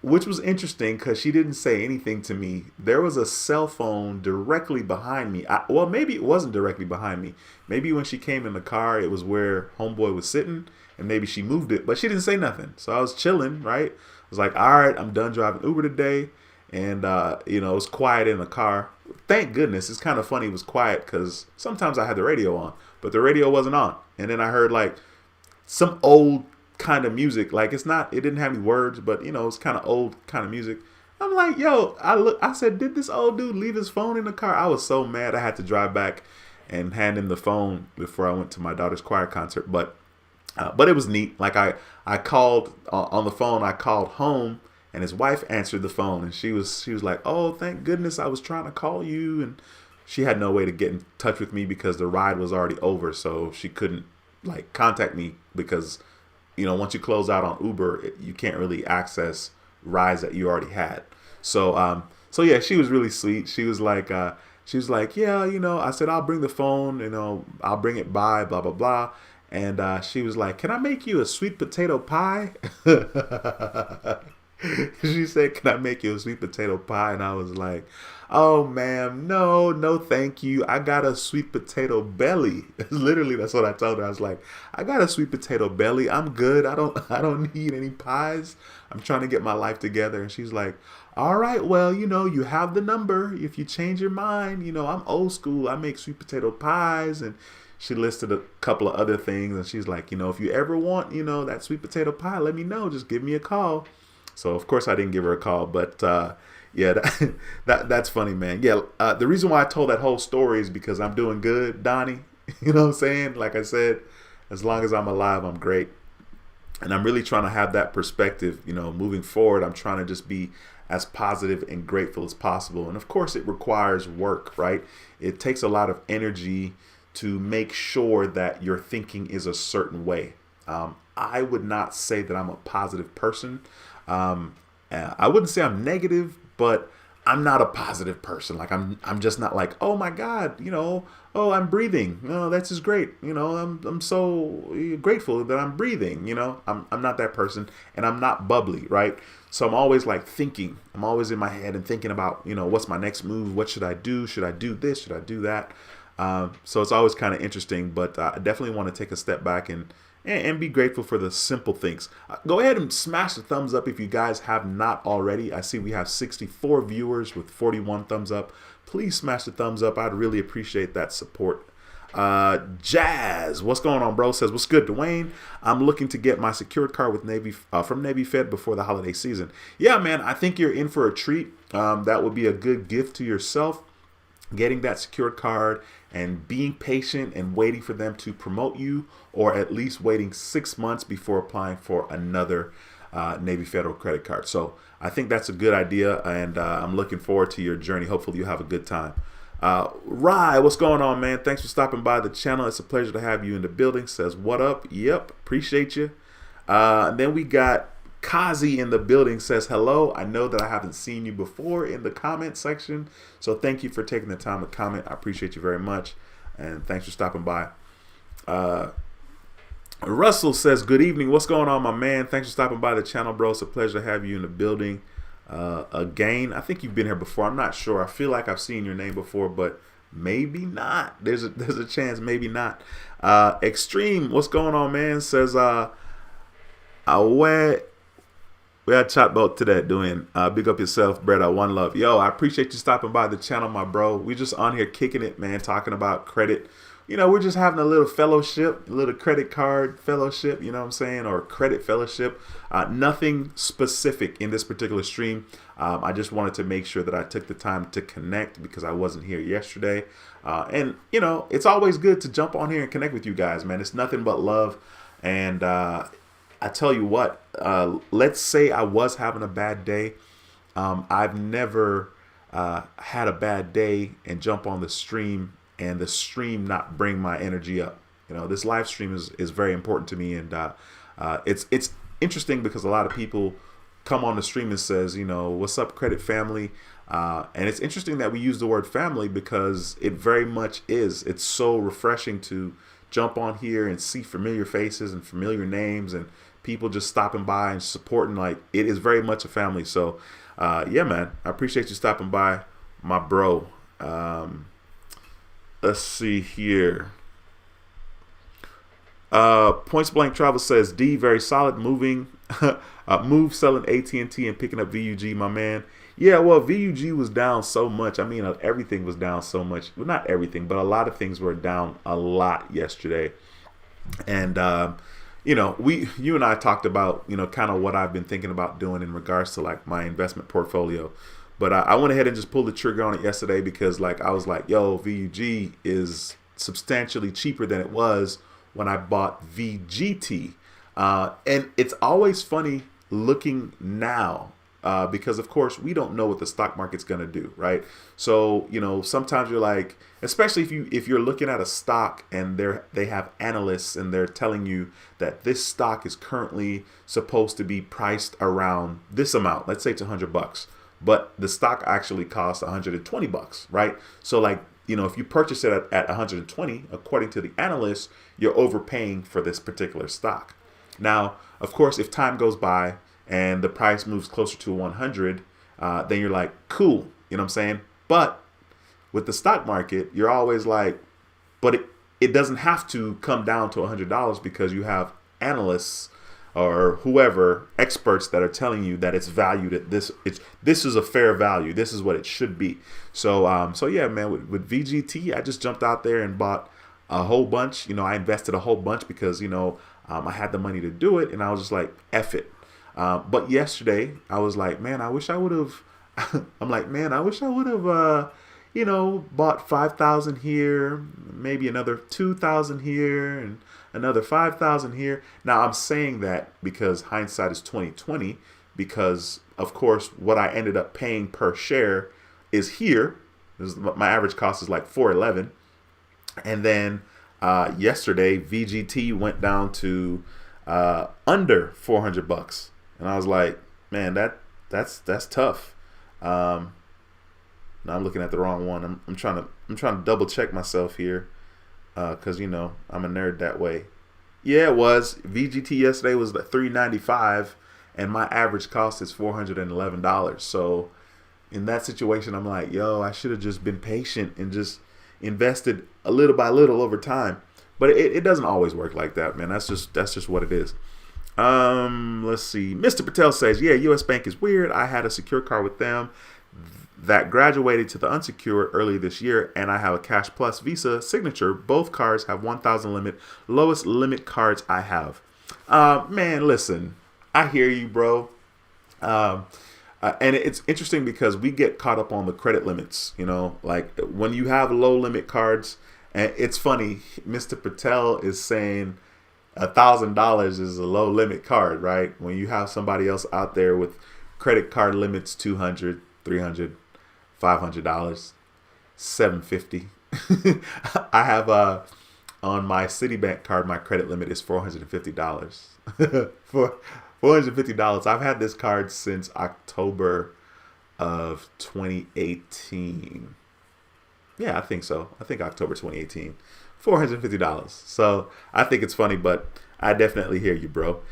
Which was interesting because she didn't say anything to me. There was a cell phone directly behind me. Well, maybe it wasn't directly behind me. Maybe when she came in the car, it was where homeboy was sitting, and maybe she moved it, but she didn't say nothing. So I was chilling, right? I was like, all right, I'm done driving Uber today. And, it was quiet in the car. Thank goodness. It's kind of funny it was quiet because sometimes I had the radio on, but the radio wasn't on. And then I heard like some old kind of music. Like it didn't have any words, but it's kind of old kind of music. I'm like, yo, I said, did this old dude leave his phone in the car? I was so mad I had to drive back and hand him the phone before I went to my daughter's choir concert. But it was neat. Like I called on the phone, I called home, and his wife answered the phone, and she was like, oh, thank goodness, I was trying to call you. And she had no way to get in touch with me because the ride was already over. So she couldn't like contact me because once you close out on Uber, you can't really access rides that you already had. So yeah, she was really sweet. She was like, yeah, I said, I'll bring the phone, I'll bring it by, blah, blah, blah. And she was like, can I make you a sweet potato pie? She said, can I make you a sweet potato pie? And I was like, oh, ma'am, no, no, thank you. I got a sweet potato belly. Literally, that's what I told her. I was like, I got a sweet potato belly. I'm good. I don't need any pies. I'm trying to get my life together. And she's like, all right, well, you have the number. If you change your mind, I'm old school. I make sweet potato pies. And she listed a couple of other things. And she's like, if you ever want, that sweet potato pie, let me know. Just give me a call. So, of course, I didn't give her a call. But, yeah, that's funny, man. Yeah, the reason why I told that whole story is because I'm doing good, Donnie. You know what I'm saying? Like I said, as long as I'm alive, I'm great. And I'm really trying to have that perspective, moving forward. I'm trying to just be as positive and grateful as possible. And of course, it requires work, right? It takes a lot of energy to make sure that your thinking is a certain way. I would not say that I'm a positive person. I wouldn't say I'm negative, but I'm not a positive person. Like I'm just not like, oh my God, oh, I'm breathing. Oh, that's just great. I'm so grateful that I'm breathing. I'm not that person, and I'm not bubbly, right? So I'm always like thinking. I'm always in my head and thinking about, what's my next move? What should I do? Should I do this? Should I do that? So it's always kind of interesting, but I definitely want to take a step back and be grateful for the simple things. Go ahead and smash the thumbs up if you guys have not already. I see we have 64 viewers with 41 thumbs up. Please smash the thumbs up. I'd really appreciate that support. Jazz, what's going on, bro? Says, what's good, Dwayne? I'm looking to get my secured card with Navy from Navy Fed before the holiday season. Yeah, man, I think you're in for a treat. That would be a good gift to yourself. Getting that secured card and being patient and waiting for them to promote you, or at least waiting 6 months before applying for another Navy Federal credit card. So I think that's a good idea, and I'm looking forward to your journey. Hopefully you have a good time. Rye, what's going on, man? Thanks for stopping by the channel. It's a pleasure to have you in the building. Says, what up? Yep, appreciate you. And then we got Kazi in the building. Says, hello. I know that I haven't seen you before in the comment section, so thank you for taking the time to comment. I appreciate you very much, and thanks for stopping by. Russell says, good evening. What's going on, my man? Thanks for stopping by the channel, bro. It's a pleasure to have you in the building again. I think you've been here before. I'm not sure. I feel like I've seen your name before, but maybe not. There's a chance, maybe not. Extreme, what's going on, man? Says, we had chat about today doing big up yourself, brother. One love. Yo, I appreciate you stopping by the channel, my bro. We just on here kicking it, man, talking about credit. We're just having a little fellowship, a little credit card fellowship, you know what I'm saying, or credit fellowship. Nothing specific in this particular stream. I just wanted to make sure that I took the time to connect because I wasn't here yesterday. And, it's always good to jump on here and connect with you guys, man. It's nothing but love. And I tell you what, let's say I was having a bad day. I've never had a bad day and jump on the stream and the stream not bring my energy up. This live stream is very important to me, and it's interesting because a lot of people come on the stream and says, what's up, credit family? And it's interesting that we use the word family because it very much is. It's so refreshing to jump on here and see familiar faces and familiar names and people just stopping by and supporting. Like, it is very much a family. So yeah, man, I appreciate you stopping by, my bro. Let's see here. Points Blank Travel says, D, very solid move selling AT&T and picking up VUG, my man. Yeah, well, VUG was down so much. I mean, everything was down so much. Well, not everything, but a lot of things were down a lot yesterday. And, you and I talked about, kind of what I've been thinking about doing in regards to like my investment portfolio. But I went ahead and just pulled the trigger on it yesterday because I was like, yo, VUG is substantially cheaper than it was when I bought VGT. And it's always funny looking now because of course we don't know what the stock market's going to do, right? So sometimes you're like, especially if you're looking at a stock and they have analysts and they're telling you that this stock is currently supposed to be priced around this amount. Let's say it's $100, but the stock actually costs $120, right? So like, if you purchase it at 120, according to the analysts, you're overpaying for this particular stock. Now, of course, if time goes by and the price moves closer to 100, then you're like, cool, you know what I'm saying? But with the stock market, you're always like, but it doesn't have to come down to $100 because you have analysts or whoever, experts that are telling you that it's valued at this. This is a fair value. This is what it should be. So yeah, man, with VGT, I just jumped out there and bought a whole bunch. I invested a whole bunch because I had the money to do it, and I was just like, F it. But yesterday I was like, man, I wish I would have. I'm like, man, I wish I would have. Bought 5,000 here, maybe another 2,000 here, and another 5,000 here. Now I'm saying that because hindsight is 2020, because of course what I ended up paying per share is here. My average cost is like $4.11, and then yesterday VGT went down to under $400, and I was like, man, that's tough. Now I'm looking at the wrong one. I'm trying to double check myself here, because I'm a nerd that way. Yeah, it was VGT yesterday was like $395, and my average cost is $411. So in that situation, I'm like, yo, I should have just been patient and just invested a little by little over time. But it doesn't always work like that, man. That's just what it is. Let's see. Mr. Patel says, yeah, US Bank is weird. I had a secure card with them that graduated to the unsecured early this year, and I have a Cash Plus Visa signature. Both cards have 1,000 limit, lowest limit cards I have. Man, listen, I hear you, bro. And it's interesting because we get caught up on the credit limits, like when you have low limit cards. And it's funny, Mr. Patel is saying $1,000 is a low limit card, right? When you have somebody else out there with credit card limits, $200, $300, $500, $750. I have on my Citibank card, my credit limit is $450. For $450. I've had this card since October of 2018. Yeah, I think so. I think October 2018. $450. So I think it's funny, but I definitely hear you, bro.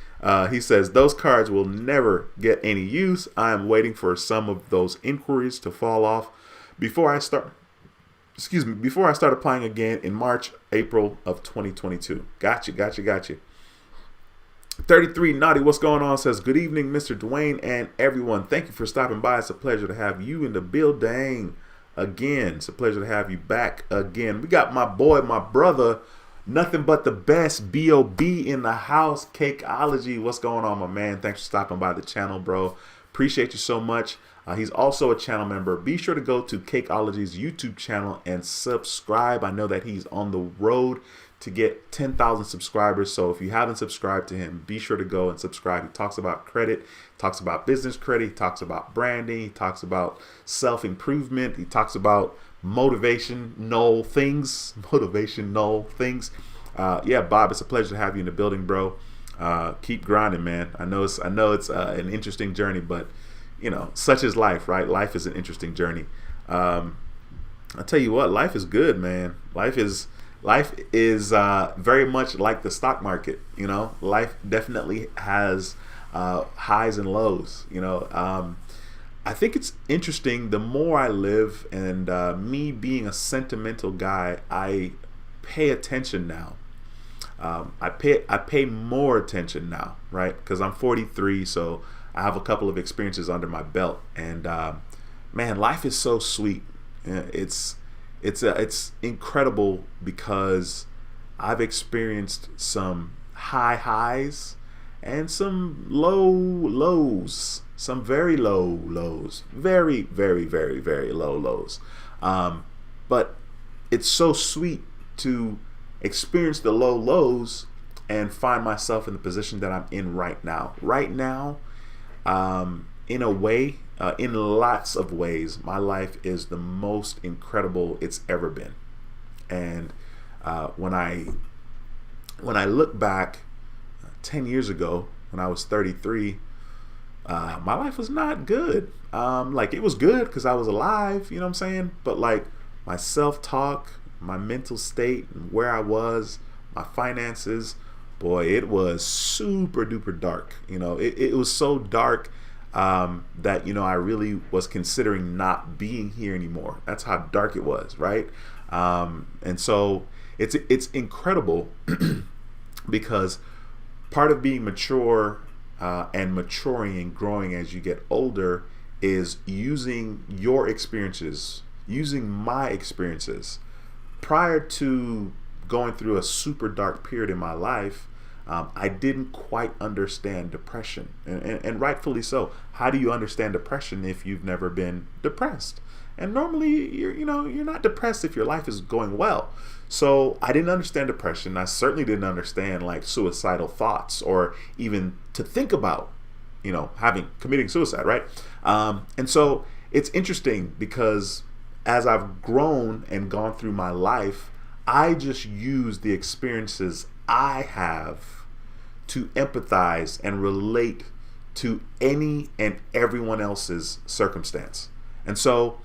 He says, those cards will never get any use. I am waiting for some of those inquiries to fall off before I start applying again in March, April of 2022. Gotcha. 33 Naughty, what's going on? Says, good evening, Mr. Dwayne and everyone. Thank you for stopping by. It's a pleasure to have you in the building again. It's a pleasure to have you back again. We got my boy, my brother, nothing but the best, B.O.B. in the house, Cakeology. What's going on, my man? Thanks for stopping by the channel, bro. Appreciate you so much. He's also a channel member. Be sure to go to Cakeology's YouTube channel and subscribe. I know that he's on the road to get 10,000 subscribers. So if you haven't subscribed to him, be sure to go and subscribe. He talks about credit, talks about business credit, he talks about branding, he talks about self-improvement, he talks about motivational things. Yeah, Bob, it's a pleasure to have you in the building, bro. Keep grinding, man. I know it's an interesting journey, but such is life, right? Life is an interesting journey. I tell you what, life is good, man. Life is very much like the stock market. Life definitely has highs and lows. I think it's interesting. The more I live, and me being a sentimental guy, I pay attention now. I pay more attention now, right? Because I'm 43, so I have a couple of experiences under my belt, and man, life is so sweet. It's incredible because I've experienced some high highs and some low lows, some very low lows, very, very, very, very low lows. But it's so sweet to experience the low lows and find myself in the position that I'm in right now. Right now, in a way, in lots of ways, my life is the most incredible it's ever been. And when I look back 10 years ago, when I was 33, my life was not good. Like, it was good because I was alive, you know what I'm saying? But like, my self-talk, my mental state, and where I was, my finances, boy, it was super duper dark. It was so dark that, I really was considering not being here anymore. That's how dark it was, right? And so it's incredible because part of being mature and maturing and growing as you get older is using your experiences, using my experiences. Prior to going through a super dark period in my life, I didn't quite understand depression, and rightfully so. How do you understand depression if you've never been depressed? And normally, you're not depressed if your life is going well. So I didn't understand depression. I certainly didn't understand like suicidal thoughts, or even to think about, committing suicide, right? And so it's interesting because as I've grown and gone through my life, I just use the experiences I have to empathize and relate to any and everyone else's circumstance. And so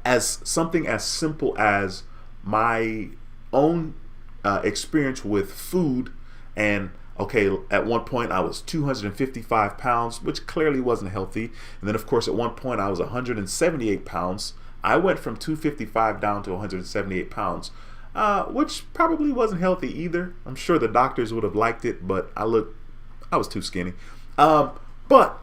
as something as simple as my own experience with food, and okay, at one point I was 255 pounds, which clearly wasn't healthy. And then of course at one point I was 178 pounds. I went from 255 down to 178 pounds, which probably wasn't healthy either. I'm sure the doctors would have liked it, but I was too skinny. But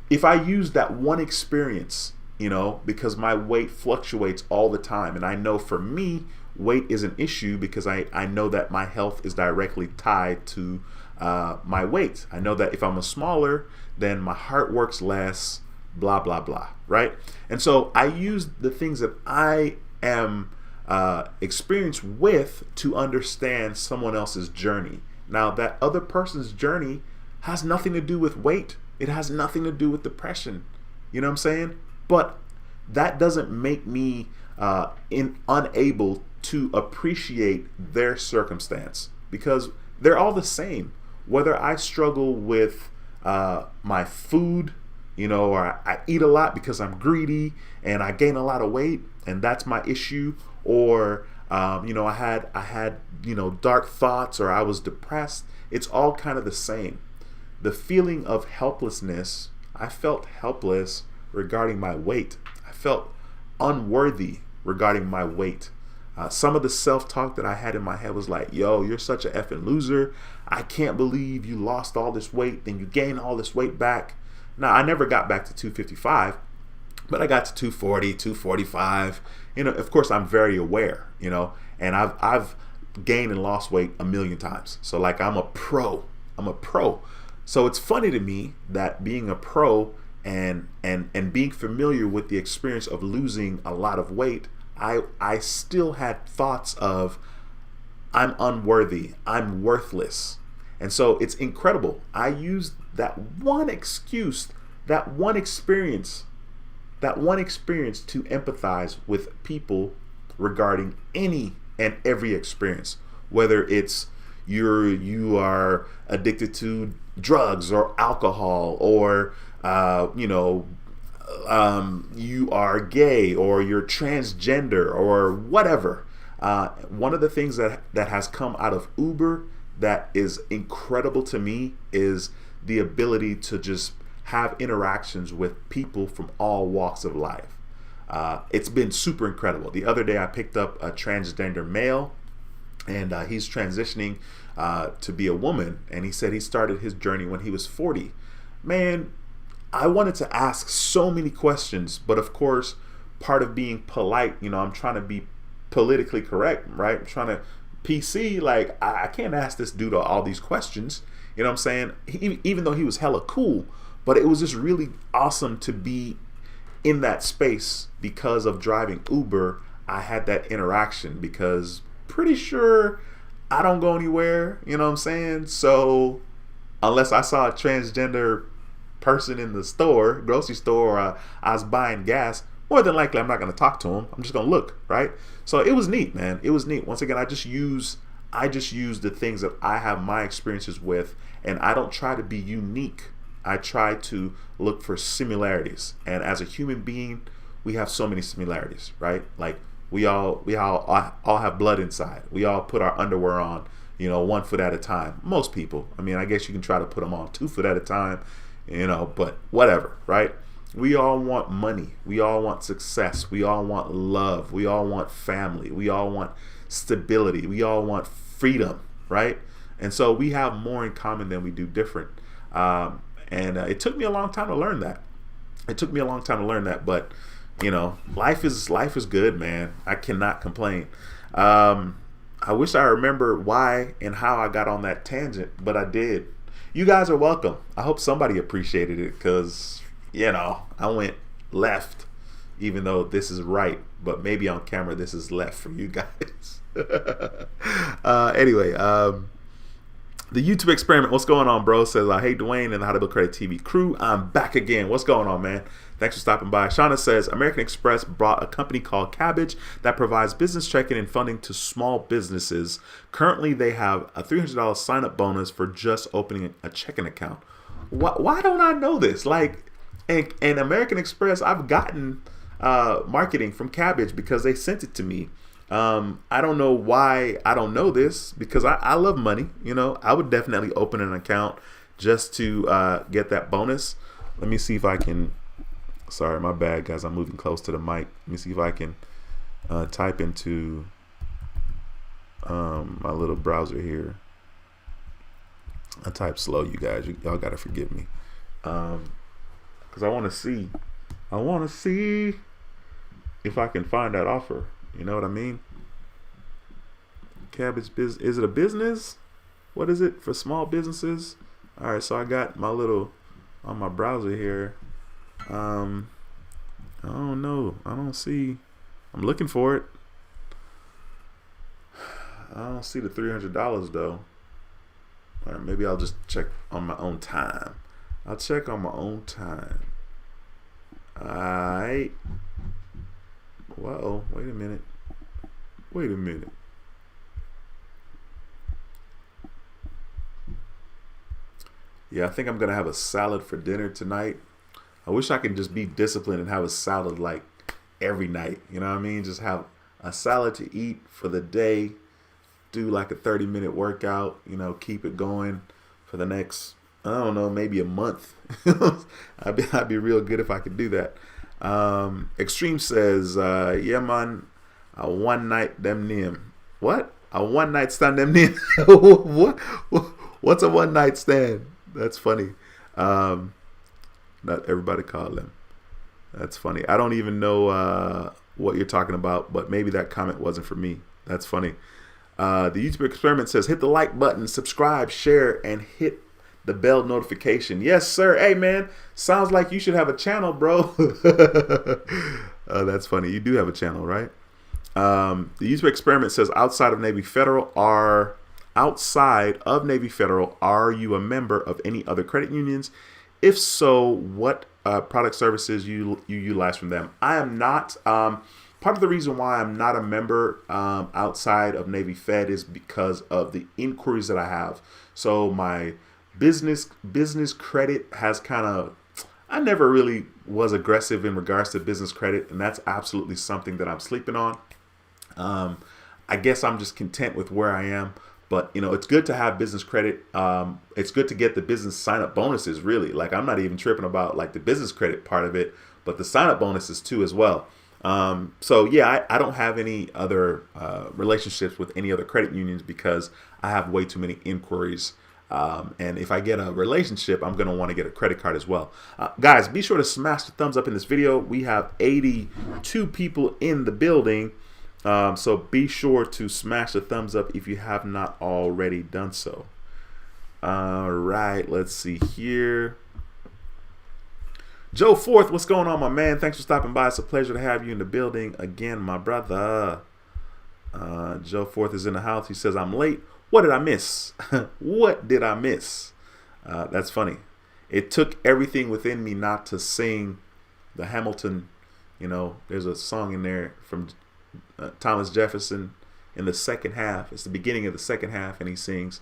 if I use that one experience, because my weight fluctuates all the time, and I know for me, weight is an issue because I know that my health is directly tied to my weight. I know that if I'm smaller, then my heart works less, blah, blah, blah, right? And so I use the things that I am experienced with to understand someone else's journey. Now, that other person's journey has nothing to do with weight. It has nothing to do with depression. You know what I'm saying? But that doesn't make me unable to appreciate their circumstance, because they're all the same. Whether I struggle with my food, or I eat a lot because I'm greedy and I gain a lot of weight, and that's my issue, or I had dark thoughts, or I was depressed. It's all kind of the same. The feeling of helplessness, I felt helpless regarding my weight. I felt unworthy regarding my weight. Some of the self-talk that I had in my head was like, yo, you're such an effing loser. I can't believe you lost all this weight, then you gained all this weight back. Now, I never got back to 255, but I got to 240, 245. Of course, I'm very aware, and I've gained and lost weight a million times. So like, I'm a pro. So it's funny to me that being a pro and being familiar with the experience of losing a lot of weight, I still had thoughts of, I'm unworthy, I'm worthless. And so it's incredible. I used that one excuse, that one experience to empathize with people regarding any and every experience, whether it's you are addicted to drugs or alcohol, or you are gay, or you're transgender, or whatever. One of the things that has come out of Uber that is incredible to me is the ability to just have interactions with people from all walks of life. It's been super incredible. The other day I picked up a transgender male, and he's transitioning to be a woman, and he said he started his journey when he was 40. Man, I wanted to ask so many questions, but of course, part of being polite, I'm trying to be politically correct, right? I'm trying to PC, like, I can't ask this dude all these questions, you know what I'm saying? Even though he was hella cool, but it was just really awesome to be in that space. Because of driving Uber, I had that interaction, because pretty sure I don't go anywhere, you know what I'm saying? So unless I saw a transgender person in the store, grocery store, or I was buying gas, more than likely I'm not going to talk to them. I'm just going to look, right? So it was neat, man. It was neat. Once again, I just use the things that I have my experiences with, and I don't try to be unique. I try to look for similarities. And as a human being, we have so many similarities, right? Like we all have blood inside. We all put our underwear on, 1 foot at a time. Most people. I mean, I guess you can try to put them on 2 foot at a time, but whatever, right? We all want money. We all want success. We all want love. We all want family. We all want stability. We all want freedom, right? And so we have more in common than we do different. And it took me a long time to learn that. But life is good, man. I cannot complain. I wish I remember why and how I got on that tangent, but I did. You guys are welcome. I hope somebody appreciated it, because I went left, even though this is right, but maybe on camera this is left for you guys. Anyway, the YouTube experiment, what's going on, bro? Says, hey, Dwayne and the How to Build Credit TV crew, I'm back again. What's going on, man? Thanks for stopping by. Shauna says, American Express brought a company called Cabbage that provides business checking and funding to small businesses. Currently, they have a $300 sign-up bonus for just opening a checking account. Why don't I know this? And American Express, I've gotten marketing from Cabbage because they sent it to me. I don't know why I don't know this, because I love money. I would definitely open an account just to get that bonus. Let me see if I can. Sorry, my bad, guys. I'm moving close to the mic. Let me see if I can type into my little browser here. I type slow, you guys. Y'all gotta forgive me. Because I want to see if I can find that offer. You know what I mean? Cabbage business. Is it a business? What is it for small businesses? All right, so I got my little on my browser here. I don't know. I don't see. I'm looking for it. I don't see the $300 though. All right, maybe I'll just check on my own time. I'll check on my own time. Alright. Whoa, wait a minute. Yeah, I think I'm going to have a salad for dinner tonight. I wish I could just be disciplined and have a salad like every night. You know what I mean? Just have a salad to eat for the day. Do like a 30-minute workout. Keep it going for the next, I don't know, maybe a month. I'd be real good if I could do that. Extreme says, yeah, man, a one night them name. What? A one night stand them name? What? What's a one night stand? That's funny. Not everybody call them. That's funny. I don't even know what you're talking about, but maybe that comment wasn't for me. That's funny. The YouTube experiment says, hit the like button, subscribe, share, and hit the bell notification. Yes, sir. Hey, man, sounds like you should have a channel, bro. That's funny. You do have a channel, right? The YouTube experiment says, outside of Navy Federal, are you a member of any other credit unions? If so, what product services you utilize from them? I am not. Part of the reason why I'm not a member outside of Navy Fed is because of the inquiries that I have. So my business credit has I never really was aggressive in regards to business credit, and that's absolutely something that I'm sleeping on. I guess I'm just content with where I am. But, it's good to have business credit. It's good to get the business sign-up bonuses, really. Like, I'm not even tripping about, the business credit part of it, but the sign-up bonuses, too, as well. So, yeah, I don't have any other relationships with any other credit unions because I have way too many inquiries. And if I get a relationship, I'm going to want to get a credit card as well. Guys, be sure to smash the thumbs up in this video. We have 82 people in the building. So be sure to smash the thumbs up if you have not already done so. All right, let's see here. Joe Forth, what's going on, my man? Thanks for stopping by. It's a pleasure to have you in the building again, my brother. Joe Forth is in the house. He says, I'm late. What did I miss? What did I miss? That's funny. it took everything within me not to sing the Hamilton. There's a song in there from Thomas Jefferson in the second half. It's the beginning of the second half, and he sings,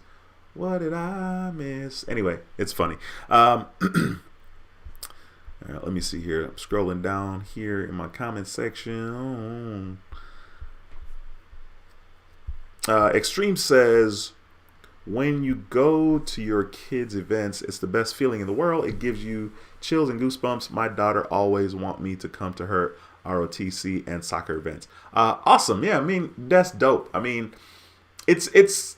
"What did I miss?" Anyway, it's funny. All right, let me see here. I'm scrolling down here in my comment section. Extreme says, when you go to your kids' events, it's the best feeling in the world. It gives you chills and goosebumps. My daughter always want me to come to her ROTC and soccer events. Awesome. Yeah, I mean, that's dope. I mean, it's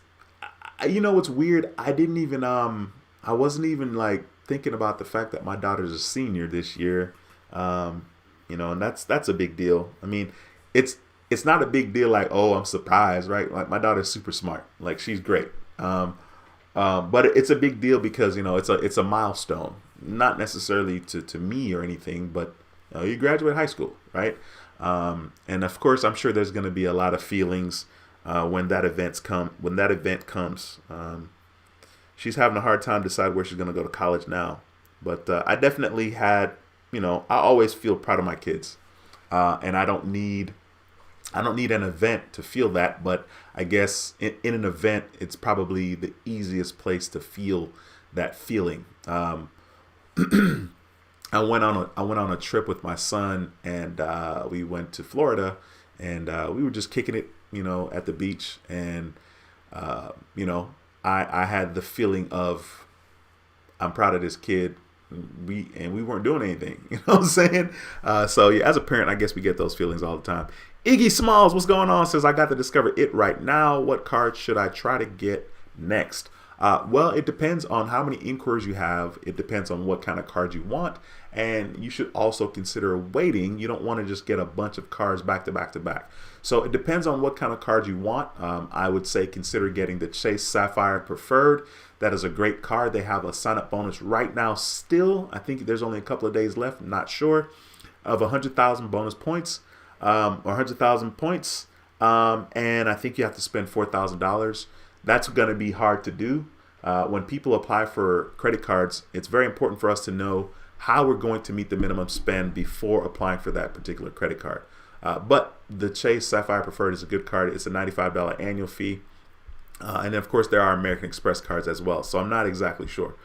what's weird? I didn't even, I wasn't even like thinking about the fact that my daughter's a senior this year. And that's a big deal. I mean, it's not a big deal like, oh, I'm surprised, right? Like, my daughter's super smart. Like, she's great. But it's a big deal because, it's a milestone, not necessarily to me or anything, but you graduate high school, right? And of course, I'm sure there's going to be a lot of feelings when that event comes. She's having a hard time decide where she's going to go to college now, but I definitely had, I always feel proud of my kids, and I don't need an event to feel that, but I guess in an event, it's probably the easiest place to feel that feeling. I went on a trip with my son, and we went to Florida, and we were just kicking it, at the beach, and I had the feeling of, I'm proud of this kid. We weren't doing anything, you know what I'm saying? So yeah, as a parent, I guess we get those feelings all the time. Iggy Smalls, what's going on? Says, I got to discover it right now. What card should I try to get next? Well, it depends on how many inquiries you have. It depends on what kind of cards you want. And you should also consider waiting. You don't want to just get a bunch of cards back to back to back. So it depends on what kind of card you want. I would say consider getting the Chase Sapphire Preferred. That is a great card. They have a sign-up bonus right now still. I think there's only a couple of days left. I'm not sure. Of 100,000 bonus points. Or 100,000 points. And I think you have to spend $4,000. That's going to be hard to do. When people apply for credit cards, it's very important for us to know how we're going to meet the minimum spend before applying for that particular credit card. But the Chase Sapphire Preferred is a good card. It's a $95 annual fee. And then, of course, there are American Express cards as well. So I'm not exactly sure.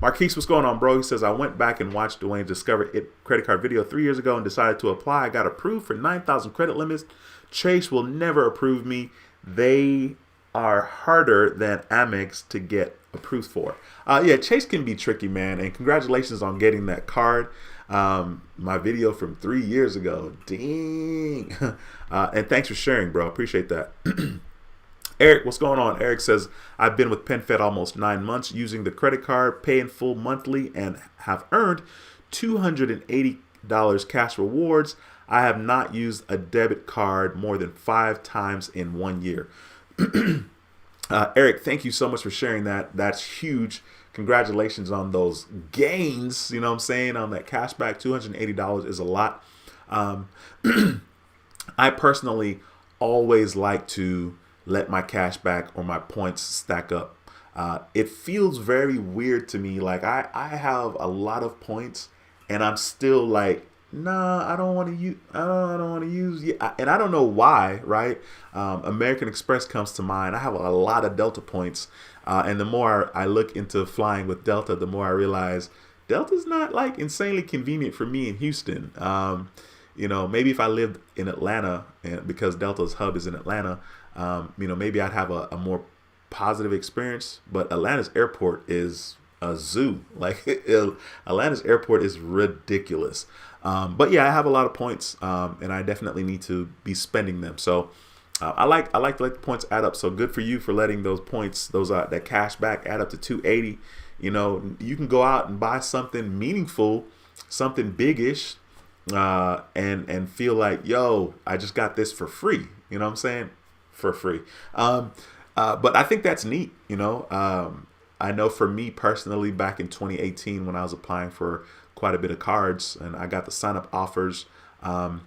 Marquise, what's going on, bro? He says, I went back and watched Dwayne's Discover It credit card video 3 years ago and decided to apply. I got approved for 9,000 credit limits. Chase will never approve me. They are harder than Amex to get approved for. Yeah, Chase can be tricky, man. And congratulations on getting that card. My video from 3 years ago. Dang. And thanks for sharing, bro. Appreciate that. Eric, what's going on? Eric says, I've been with PenFed almost 9 months using the credit card, pay in full monthly, and have earned $280 cash rewards. I have not used a debit card more than 5 times in 1 year. Eric, thank you so much for sharing that. That's huge. Congratulations on those gains. You know what I'm saying? On that cash back, $280 is a lot. I personally always like to let my cash back or my points stack up. It feels very weird to me. Like I have a lot of points and I'm still like, nah, I don't want to use. I don't want to use. Yeah, and I don't know why. Right? American Express comes to mind. I have a lot of Delta points, and the more I look into flying with Delta, the more I realize Delta's not like insanely convenient for me in Houston. Maybe if I lived in Atlanta, and because Delta's hub is in Atlanta, maybe I'd have a more positive experience. But Atlanta's airport is a zoo. Like Atlanta's airport is ridiculous. But yeah, I have a lot of points, and I definitely need to be spending them. So I like to let the points add up. So good for you for letting those points, that cash back add up to 280. You can go out and buy something meaningful, something biggish, and feel like, yo, I just got this for free. You know what I'm saying? For free. But I think that's neat. I know for me personally, back in 2018, when I was applying for quite a bit of cards and I got the sign up offers, I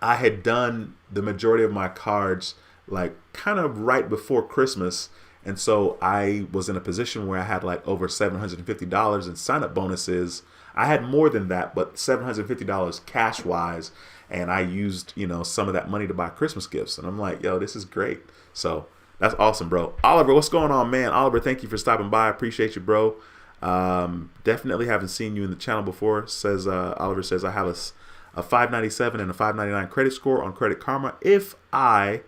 had done the majority of my cards like kind of right before Christmas. And so I was in a position where I had like over $750 in sign up bonuses. I had more than that, but $750 cash wise. And I used, some of that money to buy Christmas gifts. And I'm like, yo, this is great. So that's awesome, bro. Oliver, what's going on, man? Oliver, thank you for stopping by. I appreciate you, bro. Definitely haven't seen you in the channel before. Says Oliver says, I have a 597 and a 599 credit score on Credit Karma. If I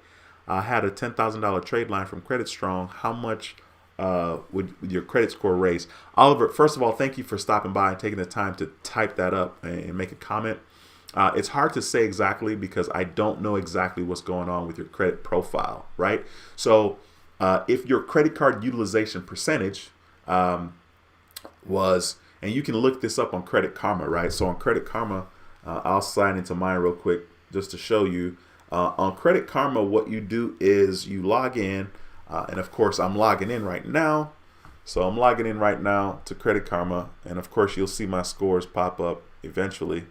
had a $10,000 trade line from Credit Strong, how much would your credit score raise? Oliver, first of all, thank you for stopping by and taking the time to type that up and make a comment. It's hard to say exactly because I don't know exactly what's going on with your credit profile, right? So if your credit card utilization percentage was, and you can look this up on Credit Karma, right? So on Credit Karma, I'll sign into mine real quick just to show you. On Credit Karma, what you do is you log in, and of course I'm logging in right now. So I'm logging in right now to Credit Karma, and of course you'll see my scores pop up eventually.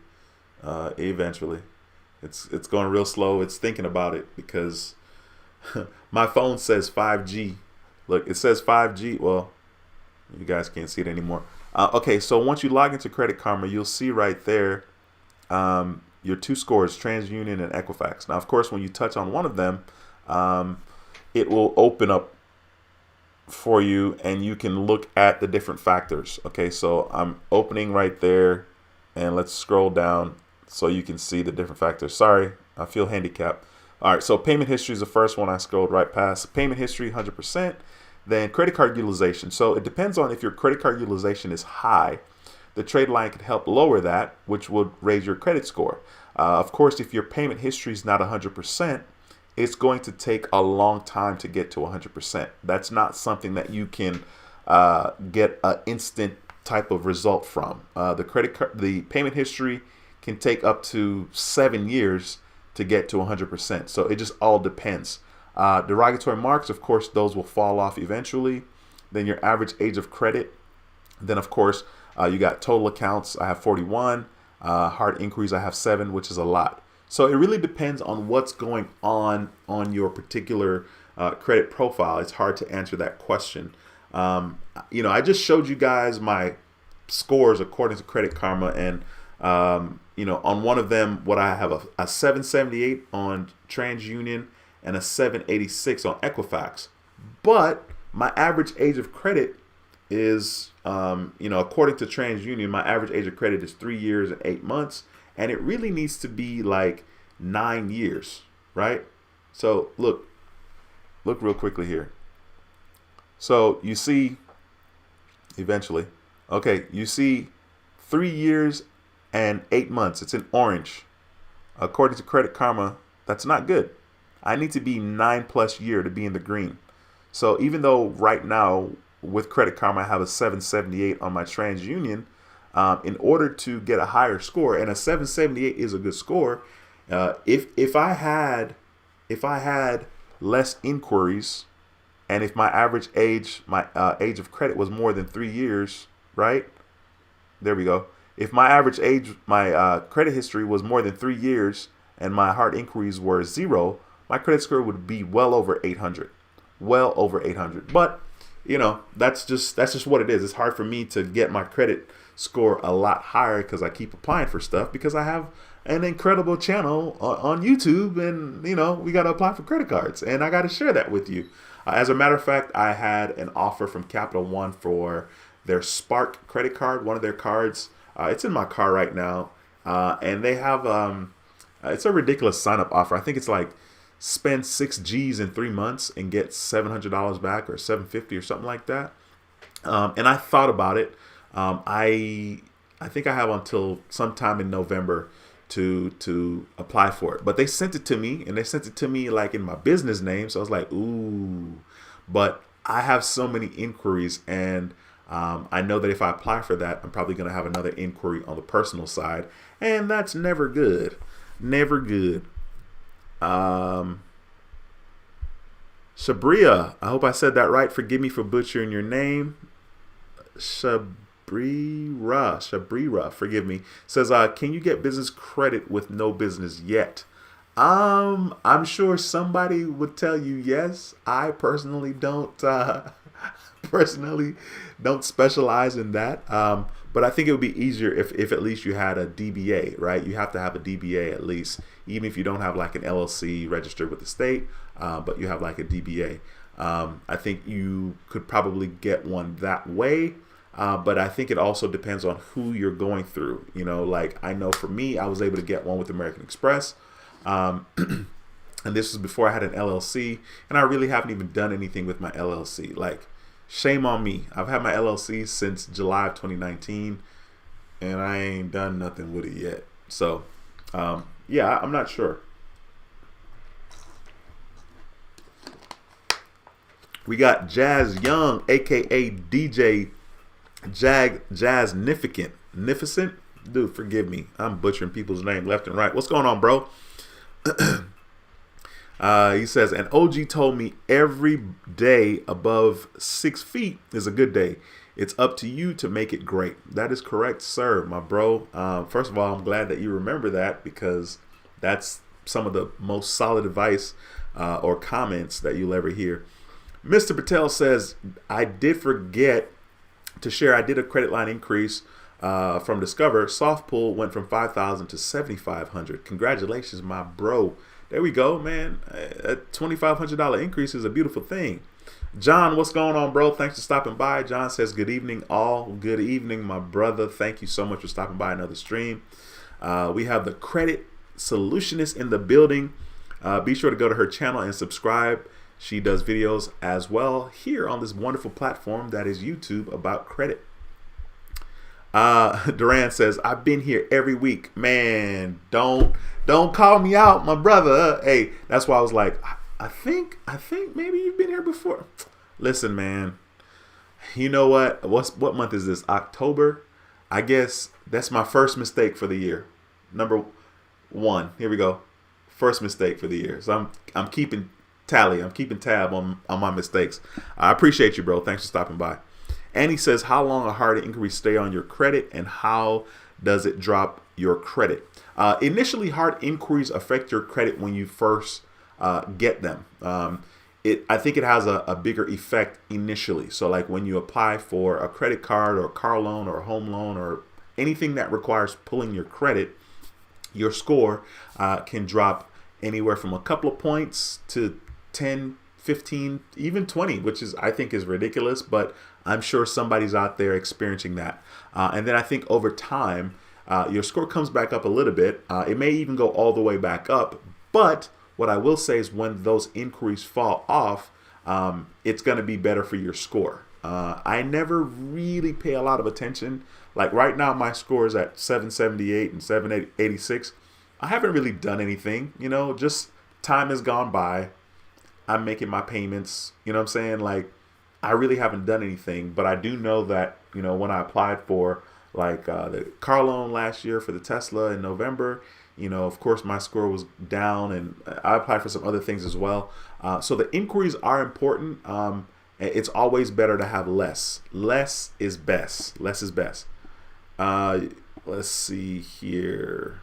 It's going real slow. It's thinking about it because my phone says 5G. Look, it says 5G. Well, you guys can't see it anymore. Okay, so once you log into Credit Karma, you'll see right there your two scores, TransUnion and Equifax. Now, of course, when you touch on one of them, it will open up for you and you can look at the different factors. Okay, so I'm opening right there and let's scroll down so you can see the different factors. Sorry, I feel handicapped. All right, so payment history is the first one I scrolled right past. Payment history, 100%. Then credit card utilization. So it depends on if your credit card utilization is high. The trade line could help lower that, which would raise your credit score. Of course, if your payment history is not 100%, it's going to take a long time to get to 100%. That's not something that you can get an instant type of result from. The payment history can take up to 7 years to get to 100%. So it just all depends. Derogatory marks, of course, those will fall off eventually. Then your average age of credit. Then, of course, you got total accounts. I have 41. Hard inquiries, I have 7, which is a lot. So it really depends on what's going on your particular credit profile. It's hard to answer that question. I just showed you guys my scores according to Credit Karma, and on one of them, what I have a 778 on TransUnion and a 786 on Equifax. But my average age of credit is, according to TransUnion, my average age of credit is 3 years and 8 months, and it really needs to be like 9 years, right? So look real quickly here. So you see, eventually, okay, you see 3 years and 8 months. It's in orange. According to Credit Karma, that's not good. I need to be 9+ year to be in the green. So even though right now with Credit Karma, I have a 778 on my TransUnion, in order to get a higher score, and a 778 is a good score. If I had less inquiries, and if my average age, age of credit was more than 3 years, right? There we go. If my average age, my credit history was more than 3 years, and my hard inquiries were 0, my credit score would be well over 800, well over 800. But that's just what it is. It's hard for me to get my credit score a lot higher because I keep applying for stuff because I have an incredible channel on YouTube, and we got to apply for credit cards, and I got to share that with you. As a matter of fact, I had an offer from Capital One for their Spark credit card, one of their cards. It's in my car right now, and they have it's a ridiculous sign up offer. I think it's like spend 6 G's in 3 months and get $700 back or $750 or something like that. And I thought about it. I think I have until sometime in November to apply for it. But they sent it to me, and they sent it to me like in my business name. So I was like, ooh. But I have so many inquiries, and I know that if I apply for that, I'm probably going to have another inquiry on the personal side, and that's never good. Never good. Shabria, I hope I said that right. Forgive me for butchering your name. Shabrira, forgive me. Says, can you get business credit with no business yet? I'm sure somebody would tell you yes. I personally don't personally don't specialize in that. But I think it would be easier if at least you had a DBA, right? You have to have a DBA at least, even if you don't have like an LLC registered with the state, but you have like a DBA. I think you could probably get one that way. But I think it also depends on who you're going through. You know, like I know for me, I was able to get one with American Express. And this was before I had an LLC, and I really haven't even done anything with my LLC. Like, shame on me. I've had my LLC since July of 2019, and I ain't done nothing with it yet. So, yeah, I'm not sure. We got Jazz Young, aka DJ Jaznificent. Dude, forgive me. I'm butchering people's name left and right. What's going on, bro? He says, an OG told me every day above 6 feet is a good day. It's up to you to make it great. That is correct, sir, my bro. First of all, I'm glad that you remember that, because that's some of the most solid advice or comments that you'll ever hear. Mr. Patel says, I did forget to share. I did a credit line increase from Discover. Soft pull went from 5,000 to 7,500. Congratulations, my bro. There we go, man. A $2,500 increase is a beautiful thing. John, what's going on, bro? Thanks for stopping by. John says, good evening, all. Good evening, my brother. Thank you so much for stopping by another stream. We have the Credit Solutionist in the building. Be sure to go to her channel and subscribe. She does videos as well here on this wonderful platform that is YouTube about credit. Duran says, I've been here every week. Man, don't call me out, my brother. Hey, that's why I was like, I think maybe you've been here before. Listen, man, you know what? What month is this? October? I guess that's my first mistake for the year. Number 1. Here we go. First mistake for the year. So I'm keeping tally. I'm keeping tab on my mistakes. I appreciate you, bro. Thanks for stopping by. And he says, how long a hard increase stay on your credit, and how does it drop your credit? Initially, hard inquiries affect your credit when you first get them. I think it has a bigger effect initially. So like when you apply for a credit card or a car loan or a home loan or anything that requires pulling your credit, your score can drop anywhere from a couple of points to 10, 15, even 20, which I think is ridiculous, but I'm sure somebody's out there experiencing that. And then I think over time, your score comes back up a little bit. It may even go all the way back up. But what I will say is when those inquiries fall off, it's going to be better for your score. I never really pay a lot of attention. Like right now, my score is at 778 and 786. I haven't really done anything, just time has gone by. I'm making my payments, you know what I'm saying? Like, I really haven't done anything, but I do know that, when I applied for like the car loan last year for the Tesla in November, of course my score was down, and I applied for some other things as well. So the inquiries are important. It's always better to have less. Less is best. Less is best. Let's see here.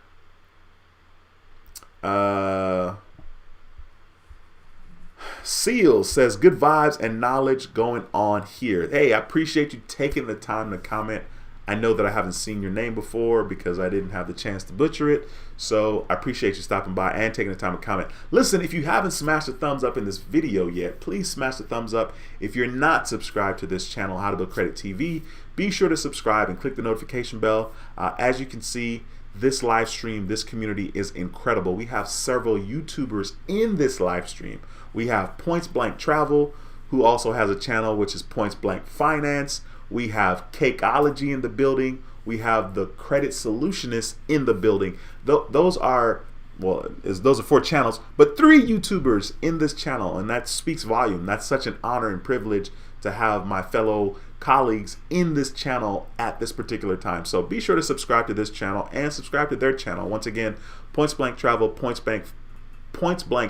Seal says, good vibes and knowledge going on here. Hey, I appreciate you taking the time to comment. I know that I haven't seen your name before because I didn't have the chance to butcher it. So I appreciate you stopping by and taking the time to comment. Listen, if you haven't smashed the thumbs up in this video yet, please smash the thumbs up. If you're not subscribed to this channel, How to Build Credit TV, be sure to subscribe and click the notification bell. As you can see, this live stream, this community is incredible. We have several YouTubers in this live stream. We have Points Blank Travel, who also has a channel, which is Points Blank Finance. We have Cakeology in the building. We have the Credit Solutionist in the building. Those are 4 channels, but 3 YouTubers in this channel, and that speaks volume. That's such an honor and privilege to have my fellow colleagues in this channel at this particular time. So be sure to subscribe to this channel and subscribe to their channel. Once again, Points Blank Travel, Points Blank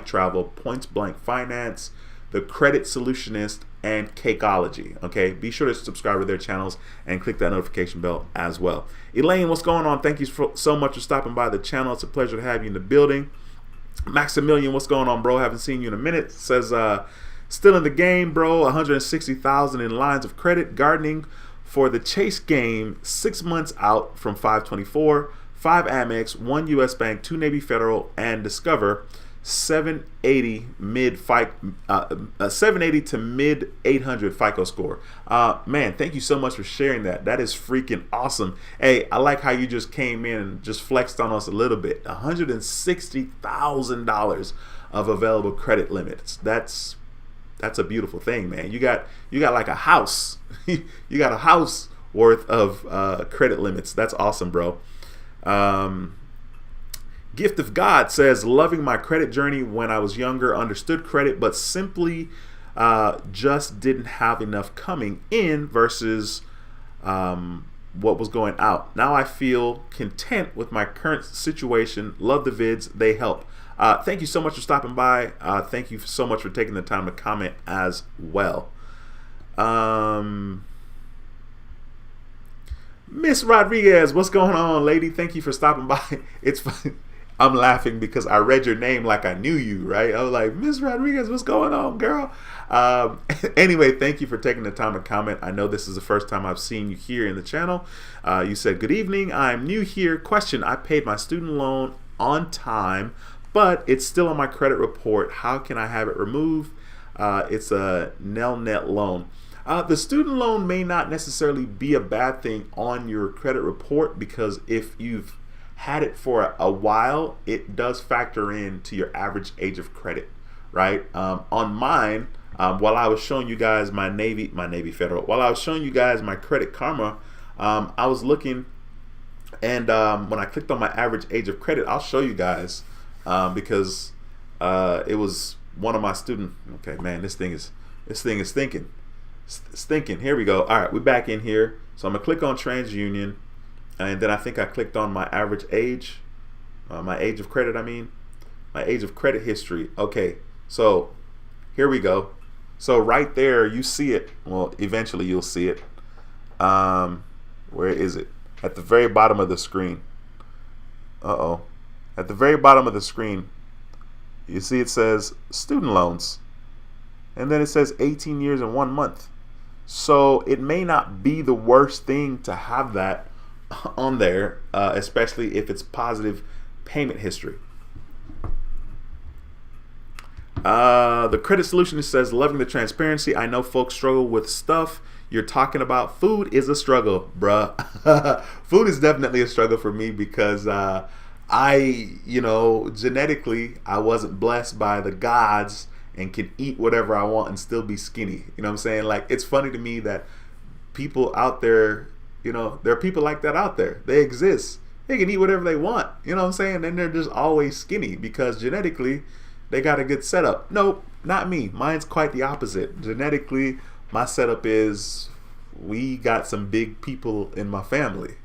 Travel, Points Blank Finance, the Credit Solutionist, and Cakeology. Okay, be sure to subscribe to their channels and click that notification bell as well. Elaine, what's going on? Thank you so much for stopping by the channel. It's a pleasure to have you in the building. Maximilian, what's going on, bro? Haven't seen you in a minute. Says, still in the game, bro. 160,000 in lines of credit. Gardening for the Chase game. 6 months out from 524. 5 Amex, 1 U.S. Bank, 2 Navy Federal, and Discover. 780 780 to mid 800 FICO score. Man, thank you so much for sharing that. That is freaking awesome. Hey, I like how you just came in and just flexed on us a little bit. $160,000 of available credit limits. That's a beautiful thing, man. You got like a house. You got a house worth of credit limits. That's awesome, bro. Gift of God says, loving my credit journey. When I was younger, understood credit, but simply just didn't have enough coming in versus what was going out. Now I feel content with my current situation. Love the vids. They help. Thank you so much for stopping by. Thank you so much for taking the time to comment as well. Miss Rodriguez, what's going on, lady? Thank you for stopping by. It's fun. I'm laughing because I read your name like I knew you, right? I was like, Miss Rodriguez, what's going on, girl? Anyway, thank you for taking the time to comment. I know this is the first time I've seen you here in the channel. You said, good evening. I'm new here. Question, I paid my student loan on time, but it's still on my credit report. How can I have it removed? It's a nil net loan. The student loan may not necessarily be a bad thing on your credit report, because if you've had it for a while, it does factor into your average age of credit, right? On mine, while I was showing you guys my Navy Federal, while I was showing you guys my Credit Karma, I was looking, and when I clicked on my average age of credit, I'll show you guys, because it was one of my student. Okay, man, this thing is thinking. It's thinking. Here we go. All right, we're back in here. So I'm gonna click on TransUnion. And then I think I clicked on my average age, my age of credit, my age of credit history. Okay, so here we go. So right there, you see it. Well, eventually you'll see it. Where is it? At the very bottom of the screen. At the very bottom of the screen, you see it says student loans. And then it says 18 years and 1 month. So it may not be the worst thing to have that on there, especially if it's positive payment history. The credit solutionist says, loving the transparency. I know folks struggle with stuff you're talking about. Food is a struggle, bruh. Food is definitely a struggle for me, because genetically I wasn't blessed by the gods and can eat whatever I want and still be skinny. You know what I'm saying? Like, it's funny to me that people out there, there are people like that out there. They exist. They can eat whatever they want. You know what I'm saying? And they're just always skinny because genetically they got a good setup. Nope, not me. Mine's quite the opposite. Genetically, my setup is, we got some big people in my family.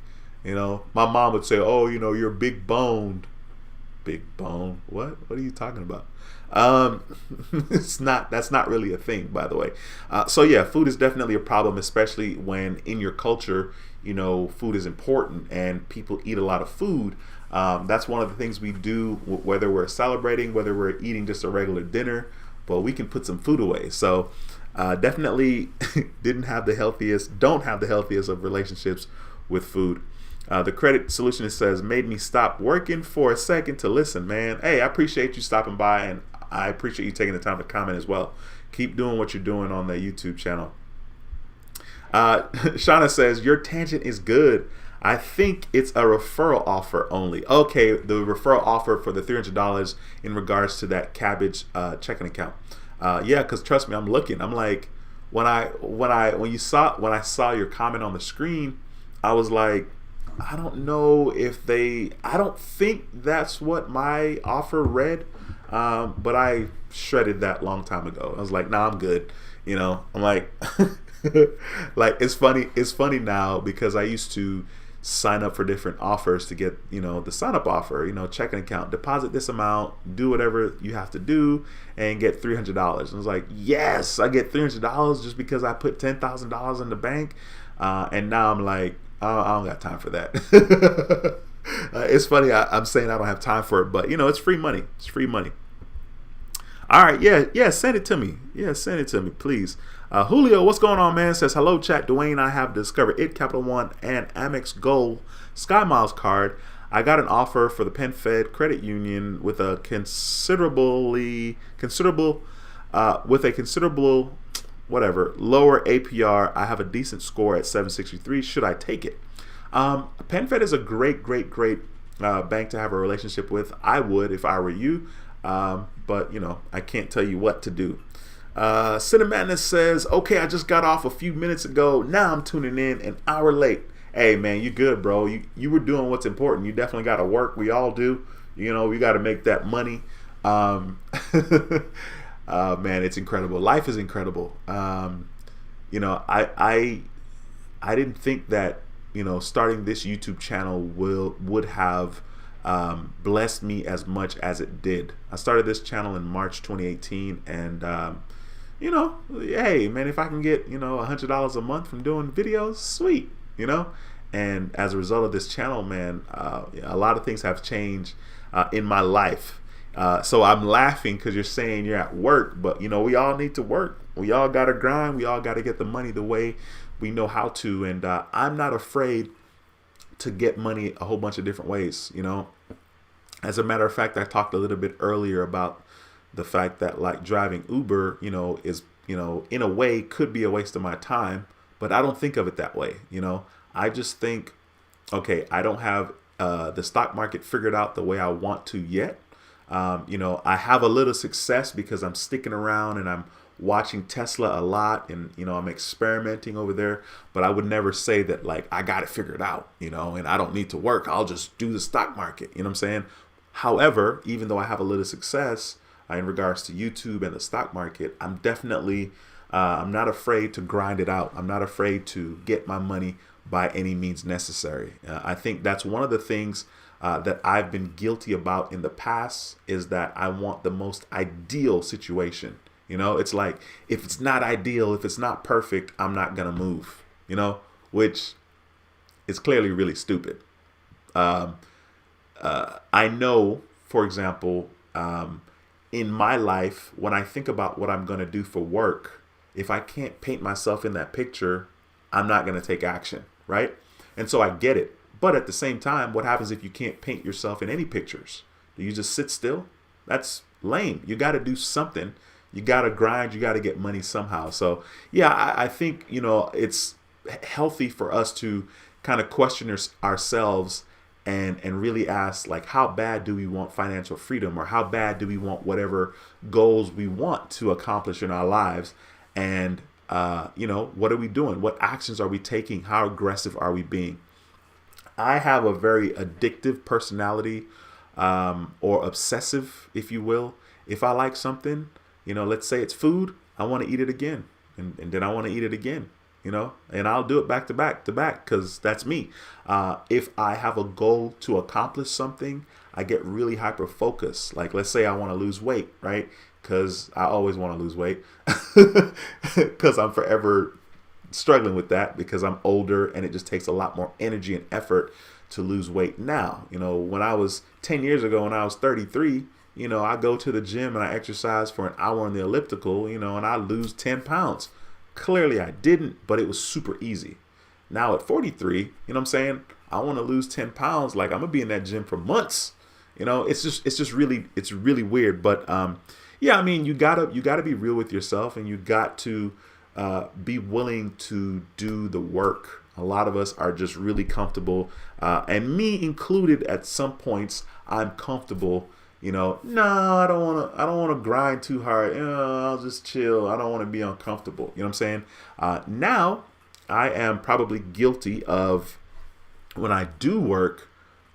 My mom would say, oh, you're big boned. Big bone? What are you talking about? That's not really a thing, by the way. So yeah, food is definitely a problem, especially when in your culture, food is important and people eat a lot of food. That's one of the things we do, whether we're celebrating, whether we're eating just a regular dinner, but we can put some food away. So definitely don't have the healthiest of relationships with food. The credit solutionist says, made me stop working for a second to listen, man. Hey, I appreciate you stopping by, and I appreciate you taking the time to comment as well. Keep doing what you're doing on the YouTube channel. Shauna says, your tangent is good. I think it's a referral offer only. Okay, the referral offer for the $300 in regards to that Cabbage checking account. Yeah, because trust me, I'm looking. I'm like, when I saw your comment on the screen, I was like, I don't know if I don't think that's what my offer read, but I shredded that long time ago. I was like, nah, I'm good. I'm like, like, it's funny now, because I used to sign up for different offers to get, the sign up offer, checking account, deposit this amount, do whatever you have to do, and get $300. And I was like, yes, I get $300 just because I put $10,000 in the bank. And now I'm like, I don't got time for that. It's funny. I'm saying I don't have time for it, but it's free money. It's free money. All right, yeah, send it to me. Yeah, send it to me, please. Julio, what's going on, man? Says, hello, chat. Dwayne, I have discovered it, Capital One, and Amex Gold Sky Miles card. I got an offer for the PenFed Credit Union with a considerable, lower APR. I have a decent score at 763. Should I take it? PenFed is a great bank to have a relationship with. I would if I were you. But I can't tell you what to do. Cinemadness says, okay, I just got off a few minutes ago. Now I'm tuning in an hour late. Hey man, you good, bro. You were doing what's important. You definitely got to work. We all do. We got to make that money. Man, it's incredible. Life is incredible. I didn't think that, starting this YouTube channel would have blessed me as much as it did. I started this channel in March 2018, and hey man, if I can get $100 a month from doing videos, sweet. And as a result of this channel, man, a lot of things have changed in my life. So I'm laughing because you're saying you're at work, but we all need to work. We all got to grind. We all got to get the money the way we know how to. And I'm not afraid to get money a whole bunch of different ways. As a matter of fact, I talked a little bit earlier about the fact that like driving Uber, is, in a way could be a waste of my time, but I don't think of it that way. I just think, okay, I don't have the stock market figured out the way I want to yet. I have a little success because I'm sticking around and I'm watching Tesla a lot, and I'm experimenting over there, but I would never say that like I got it figured out, and I don't need to work. I'll just do the stock market. You know what I'm saying? However, even though I have a little success in regards to YouTube and the stock market, I'm definitely I'm not afraid to grind it out. I'm not afraid to get my money by any means necessary. I think that's one of the things that I've been guilty about in the past, is that I want the most ideal situation. It's like, if it's not ideal, if it's not perfect, I'm not going to move, which is clearly really stupid. I know, for example, in my life, when I think about what I'm going to do for work, if I can't paint myself in that picture, I'm not going to take action, right? And so I get it. But at the same time, what happens if you can't paint yourself in any pictures? Do you just sit still? That's lame. You got to do something. You got to grind. You got to get money somehow. So, yeah, I think, it's healthy for us to kind of question ourselves and really ask, like, how bad do we want financial freedom, or how bad do we want whatever goals we want to accomplish in our lives? And, what are we doing? What actions are we taking? How aggressive are we being? I have a very addictive personality, or obsessive, if you will. If I like something, let's say it's food, I want to eat it again. And then I want to eat it again, and I'll do it back to back because that's me. If I have a goal to accomplish something, I get really hyper focused. Like, let's say I want to lose weight, right? Because I always want to lose weight because I'm forever struggling with that, because I'm older and it just takes a lot more energy and effort to lose weight now. When I was 10 years ago, when I was 33, I go to the gym and I exercise for an hour on the elliptical, and I lose 10 pounds. Clearly I didn't, but it was super easy. Now at 43, what I'm saying? I want to lose 10 pounds. Like, I'm gonna be in that gym for months. It's really weird. But yeah, I mean, you gotta be real with yourself, and you got to be willing to do the work. A lot of us are just really comfortable, and me included. At some points, I'm comfortable. No, I don't want to grind too hard. I'll just chill. I don't want to be uncomfortable. You know what I'm saying? Now, I am probably guilty of, when I do work,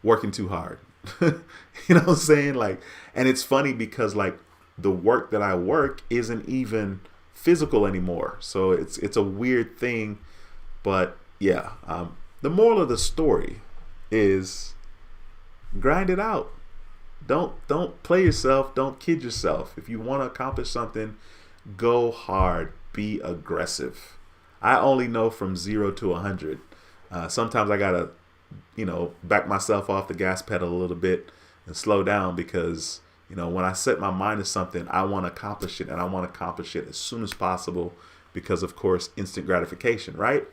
working too hard. You know what I'm saying? Like, and it's funny because like the work that I work isn't even physical anymore. So it's a weird thing. But yeah, the moral of the story is grind it out. Don't play yourself. Don't kid yourself. If you want to accomplish something, go hard. Be aggressive. I only know from 0 to 100. Sometimes I gotta back myself off the gas pedal a little bit and slow down, because when I set my mind to something, I want to accomplish it, and I want to accomplish it as soon as possible, because of course instant gratification, right?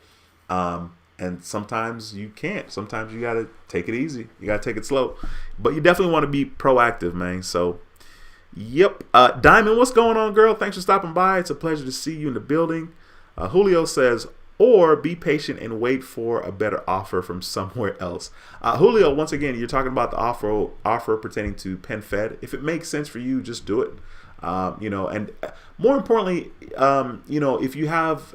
And sometimes you can't. Sometimes you got to take it easy. You got to take it slow. But you definitely want to be proactive, man. So, yep. Diamond, what's going on, girl? Thanks for stopping by. It's a pleasure to see you in the building. Julio says, or be patient and wait for a better offer from somewhere else. Julio, once again, you're talking about the offer pertaining to PenFed. If it makes sense for you, just do it. And more importantly, if you have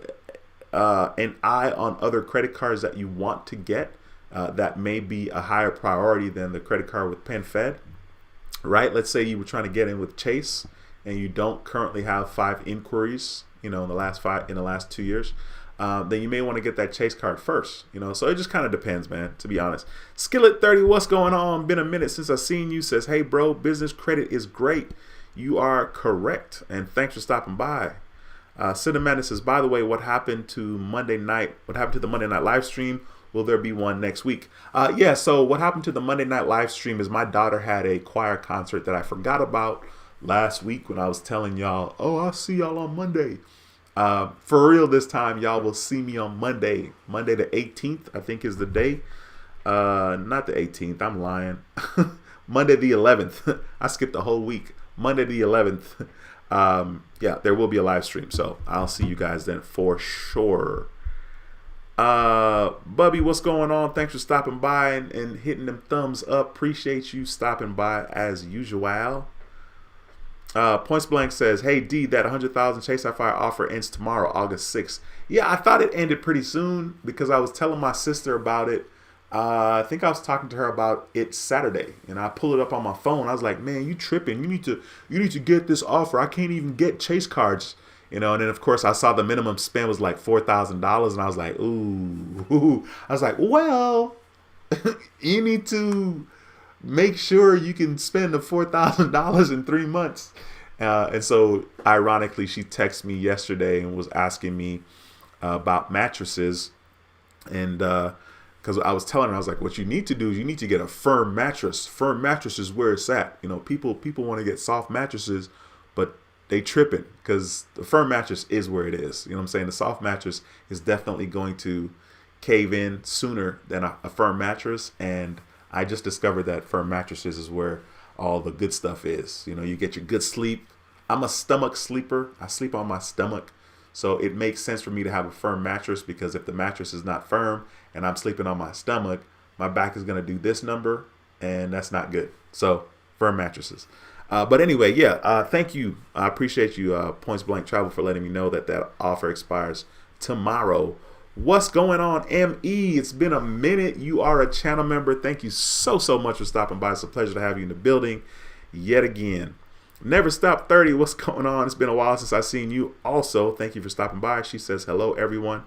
an eye on other credit cards that you want to get, that may be a higher priority than the credit card with PenFed, right? Let's say you were trying to get in with Chase and you don't currently have 5 inquiries, in the last 2 years. Then you may want to get that Chase card first, so it just kind of depends, man, to be honest. Skillet30, what's going on? Been a minute since I've seen you. Says, hey, bro, business credit is great. You are correct. And thanks for stopping by. Cinnamon says, by the way, what happened to the Monday night live stream? Will there be one next week? So what happened to the Monday night live stream is my daughter had a choir concert that I forgot about last week when I was telling y'all, I'll see y'all on Monday. For real this time, y'all will see me on Monday the 18th, I think is the day. Not the 18th, I'm lying. Monday the 11th. I skipped the whole week. Monday the 11th. There will be a live stream, so I'll see you guys then for sure. Bubby, what's going on? Thanks for stopping by and hitting them thumbs up. Appreciate you stopping by as usual. Points Blank says, hey D, that 100,000 Chase Sapphire offer ends tomorrow, August 6th. Yeah, I thought it ended pretty soon because I was telling my sister about it. I think I was talking to her about it Saturday, and I pulled it up on my phone. I was like, man, you tripping. You need to get this offer. I can't even get Chase cards. And then of course I saw the minimum spend was like $4,000, and I was like, ooh. I was like, well, you need to make sure you can spend the $4,000 in 3 months. And so ironically, she texted me yesterday and was asking me about mattresses, and because I was telling her, I was like, what you need to do is you need to get a firm mattress. Firm mattress is where it's at. People want to get soft mattresses, but they tripping because the firm mattress is where it is. You know what I'm saying? The soft mattress is definitely going to cave in sooner than a firm mattress. And I just discovered that firm mattresses is where all the good stuff is. You get your good sleep. I'm a stomach sleeper. I sleep on my stomach. So it makes sense for me to have a firm mattress, because if the mattress is not firm and I'm sleeping on my stomach, my back is going to do this number, and that's not good. So firm mattresses. But anyway, thank you. I appreciate you, Points Blank Travel, for letting me know that offer expires tomorrow. What's going on, ME? It's been a minute. You are a channel member. Thank you so much for stopping by. It's a pleasure to have you in the building yet again. Never Stop 30, what's going on? It's been a while since I've seen you. Also, thank you for stopping by. She says, hello, everyone.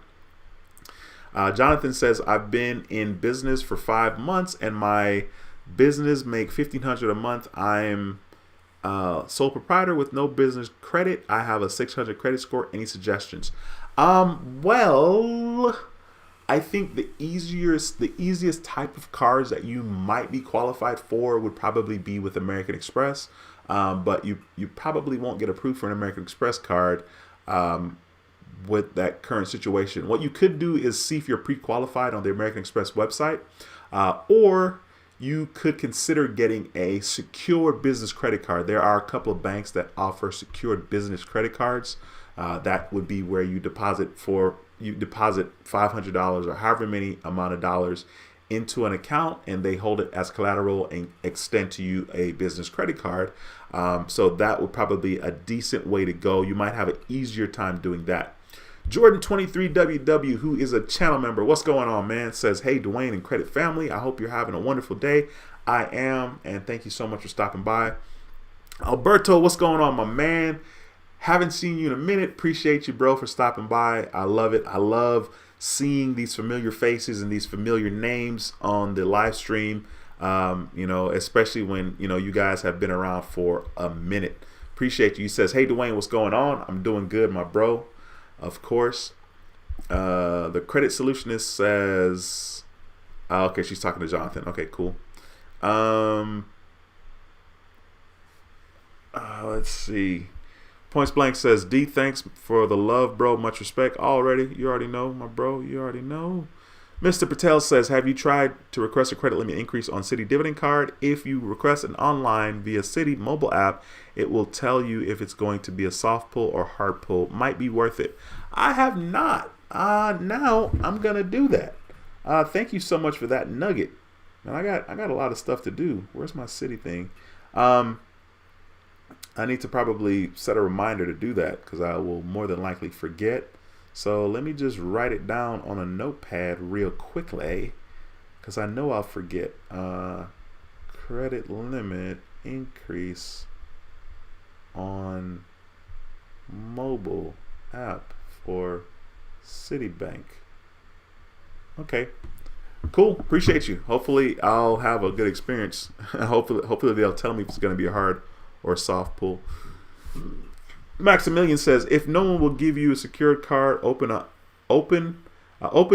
Jonathan says, I've been in business for 5 months and my business make $1,500 a month. I'm sole proprietor with no business credit. I have a 600 credit score. Any suggestions? Well, I think the easiest type of cards that you might be qualified for would probably be with American Express. But you probably won't get approved for an American Express card with that current situation. What you could do is see if you're pre-qualified on the American Express website, or you could consider getting a secured business credit card. There are a couple of banks that offer secured business credit cards. That would be where you deposit $500 or however many amount of dollars into an account, and they hold it as collateral and extend to you a business credit card. So that would probably be a decent way to go. You might have an easier time doing that. Jordan23WW, who is a channel member, what's going on, man? Says, hey, Dwayne and Credit Family, I hope you're having a wonderful day. I am, and thank you so much for stopping by. Alberto, what's going on, my man? Haven't seen you in a minute. Appreciate you, bro, for stopping by. I love it. I love seeing these familiar faces and these familiar names on the live stream, especially when, you guys have been around for a minute. Appreciate you. He says, hey, Dwayne, what's going on? I'm doing good, my bro. Of course. The Credit Solutionist says, Okay, she's talking to Jonathan. Okay, cool. Let's see. Points Blank says, D, thanks for the love, bro. Much respect. Already, you already know, my bro. You already know. Mr. Patel says, have you tried to request a credit limit increase on Citi Dividend Card? If you request an online via Citi mobile app, it will tell you if it's going to be a soft pull or hard pull. Might be worth it. I have not. Now I'm gonna do that. Thank you so much for that nugget. And I got a lot of stuff to do. Where's my Citi thing? I need to probably set a reminder to do that because I will more than likely forget. So let me just write it down on a notepad real quickly because I know I'll forget. Credit limit increase on mobile app for Citibank. Okay, cool. Appreciate you. Hopefully I'll have a good experience. hopefully they'll tell me if it's going to be a hard or soft pull. Maximilian says, if no one will give you a secured card, Open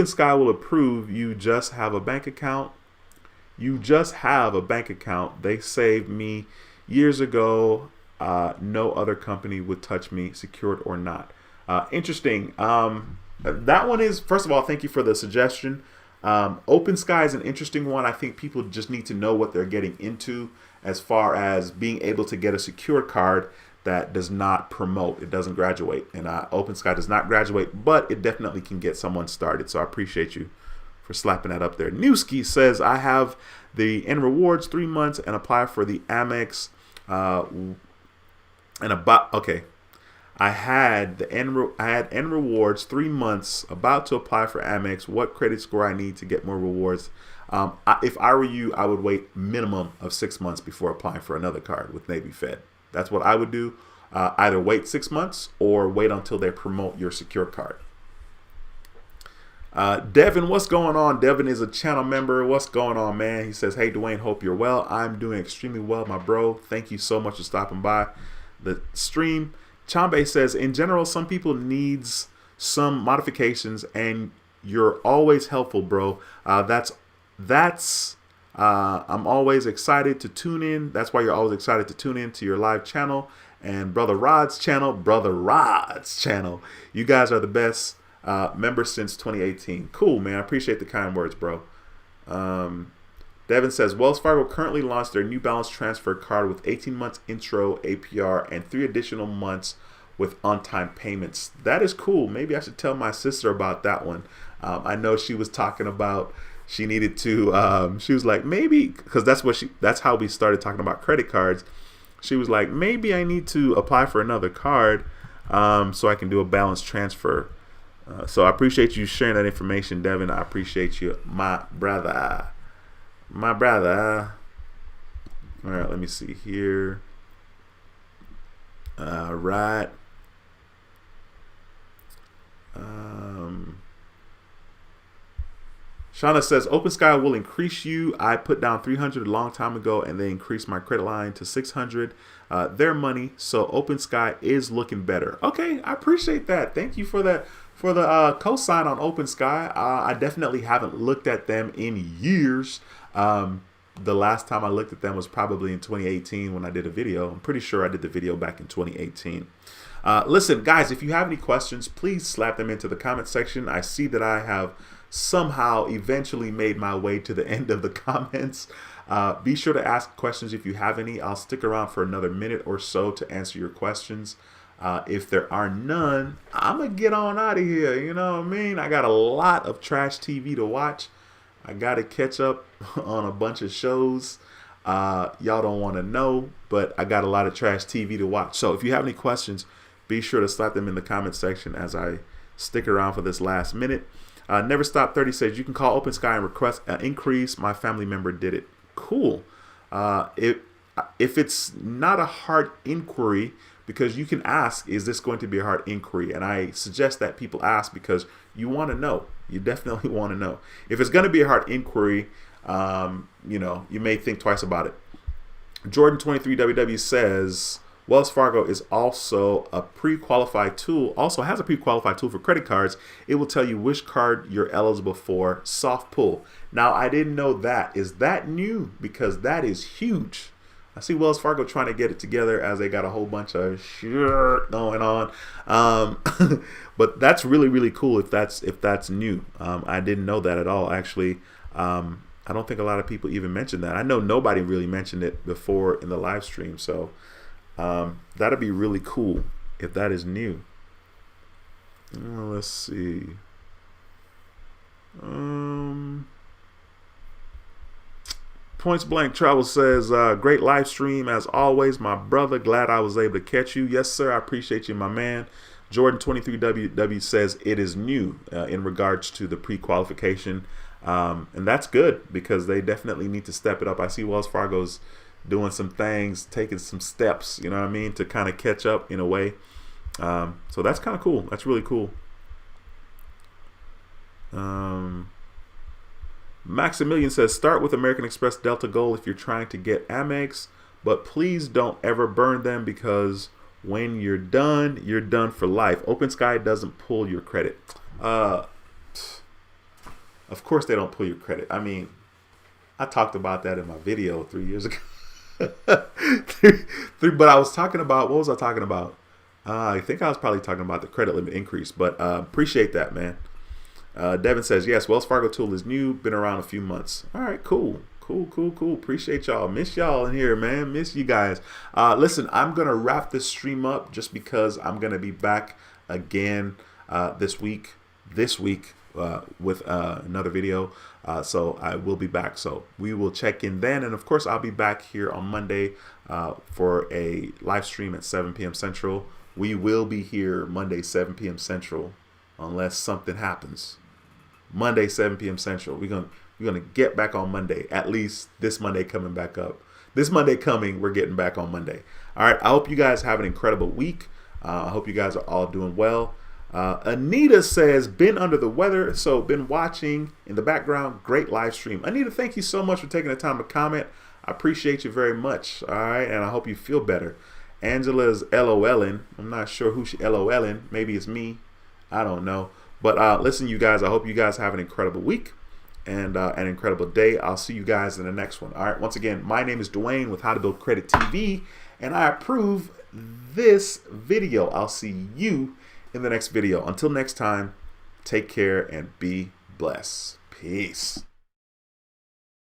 Sky will approve. You just have a bank account. They saved me years ago. No other company would touch me, secured or not. Interesting. That one is, first of all, thank you for the suggestion. Open Sky is an interesting one. I think people just need to know what they're getting into as far as being able to get a secured card that does not promote. It doesn't graduate. And Open Sky does not graduate, but it definitely can get someone started. So I appreciate you for slapping that up there. Newski says, I have the N Rewards 3 months and apply for the Amex. I had N Rewards 3 months, about to apply for Amex. What credit score I need to get more rewards? If I were you, I would wait minimum of 6 months before applying for another card with Navy Fed. That's what I would do. Either wait 6 months or wait until they promote your secure card. Devin, what's going on? Devin is a channel member. What's going on, man? He says, hey, Dwayne, hope you're well. I'm doing extremely well, my bro. Thank you so much for stopping by the stream. Chambe says, in general, some people needs some modifications and you're always helpful, bro. I'm always excited to tune in. That's why you're always excited to tune in to your live channel and Brother Rod's channel. You guys are the best members since 2018. Cool, man. I appreciate the kind words, bro. Devin says, Wells Fargo currently launched their new balance transfer card with 18 months intro APR and 3 additional months with on-time payments. That is cool. Maybe I should tell my sister about that one. I know she was talking about she needed to, she was like, maybe, because that's how we started talking about credit cards. She was like, maybe I need to apply for another card so I can do a balance transfer. So I appreciate you sharing that information, Devin. I appreciate you, my brother. All right, let me see here. All right. Shauna says, Open Sky will increase you. I put down 300 a long time ago and they increased my credit line to 600. Their money. So Open Sky is looking better. Okay, I appreciate that. Thank you for that. For the cosign on Open Sky. I definitely haven't looked at them in years. The last time I looked at them was probably in 2018 when I did a video. I'm pretty sure I did the video back in 2018. Listen, guys, if you have any questions, please slap them into the comment section. I see that I have somehow eventually made my way to the end of the comments. Be sure to ask questions if you have any. I'll stick around for another minute or so to answer your questions. If there are none, I'm going to get on out of here. You know what I mean? I got a lot of trash TV to watch. I got to catch up on a bunch of shows. Y'all don't want to know, but I got a lot of trash TV to watch. So if you have any questions, be sure to slap them in the comment section as I stick around for this last minute. Never Stop 30 says, you can call Open Sky and request an increase. My family member did it. Cool. If it's not a hard inquiry, because you can ask, is this going to be a hard inquiry? And I suggest that people ask because you want to know. You definitely want to know. If it's going to be a hard inquiry, you may think twice about it. Jordan23WW says, Wells Fargo is also a pre-qualified tool, also has a pre-qualified tool for credit cards. It will tell you which card you're eligible for, soft pull. Now, I didn't know that. Is that new? Because that is huge. I see Wells Fargo trying to get it together as they got a whole bunch of shit going on. But that's really, really cool if that's new. I didn't know that at all, actually. I don't think a lot of people even mentioned that. I know nobody really mentioned it before in the live stream. So that'd be really cool if that is new. Let's see. Points Blank Travel says, great live stream as always, my brother. Glad I was able to catch you. Yes, sir. I appreciate you, my man. Jordan 23WW says it is new in regards to the pre-qualification. And that's good because they definitely need to step it up. I see Wells Fargo's doing some things, taking some steps, you know what I mean, to kind of catch up in a way. So that's kind of cool. That's really cool. Maximilian says, start with American Express Delta Gold if you're trying to get Amex, but please don't ever burn them because when you're done for life. Open Sky doesn't pull your credit. Of course they don't pull your credit. I mean, I talked about that in my video 3 years ago. But I was talking about, what was I talking about? I think I was probably talking about the credit limit increase, but appreciate that, man. Devin says, yes, Wells Fargo tool is new, been around a few months. All right, cool. Appreciate y'all. Miss y'all in here, man. Miss you guys. Listen, I'm going to wrap this stream up just because I'm going to be back again this week with another video. So I will be back. So we will check in then. And of course, I'll be back here on Monday for a live stream at 7 p.m. Central. We will be here Monday, 7 p.m. Central, unless something happens. Monday, 7 p.m. Central. We're gonna get back on Monday. At least this Monday coming back up. This Monday coming, we're getting back on Monday. All right. I hope you guys have an incredible week. I hope you guys are all doing well. Anita says, been under the weather, so been watching in the background. Great live stream. Anita, thank you so much for taking the time to comment. I appreciate you very much. All right. And I hope you feel better. Angela's LOLing. I'm not sure who she LOLing. Maybe it's me. I don't know. But listen, you guys, I hope you guys have an incredible week and an incredible day. I'll see you guys in the next one. All right. Once again, my name is Dwayne with How to Build Credit TV, and I approve this video. I'll see you in the next video. Until next time, take care and be blessed. Peace.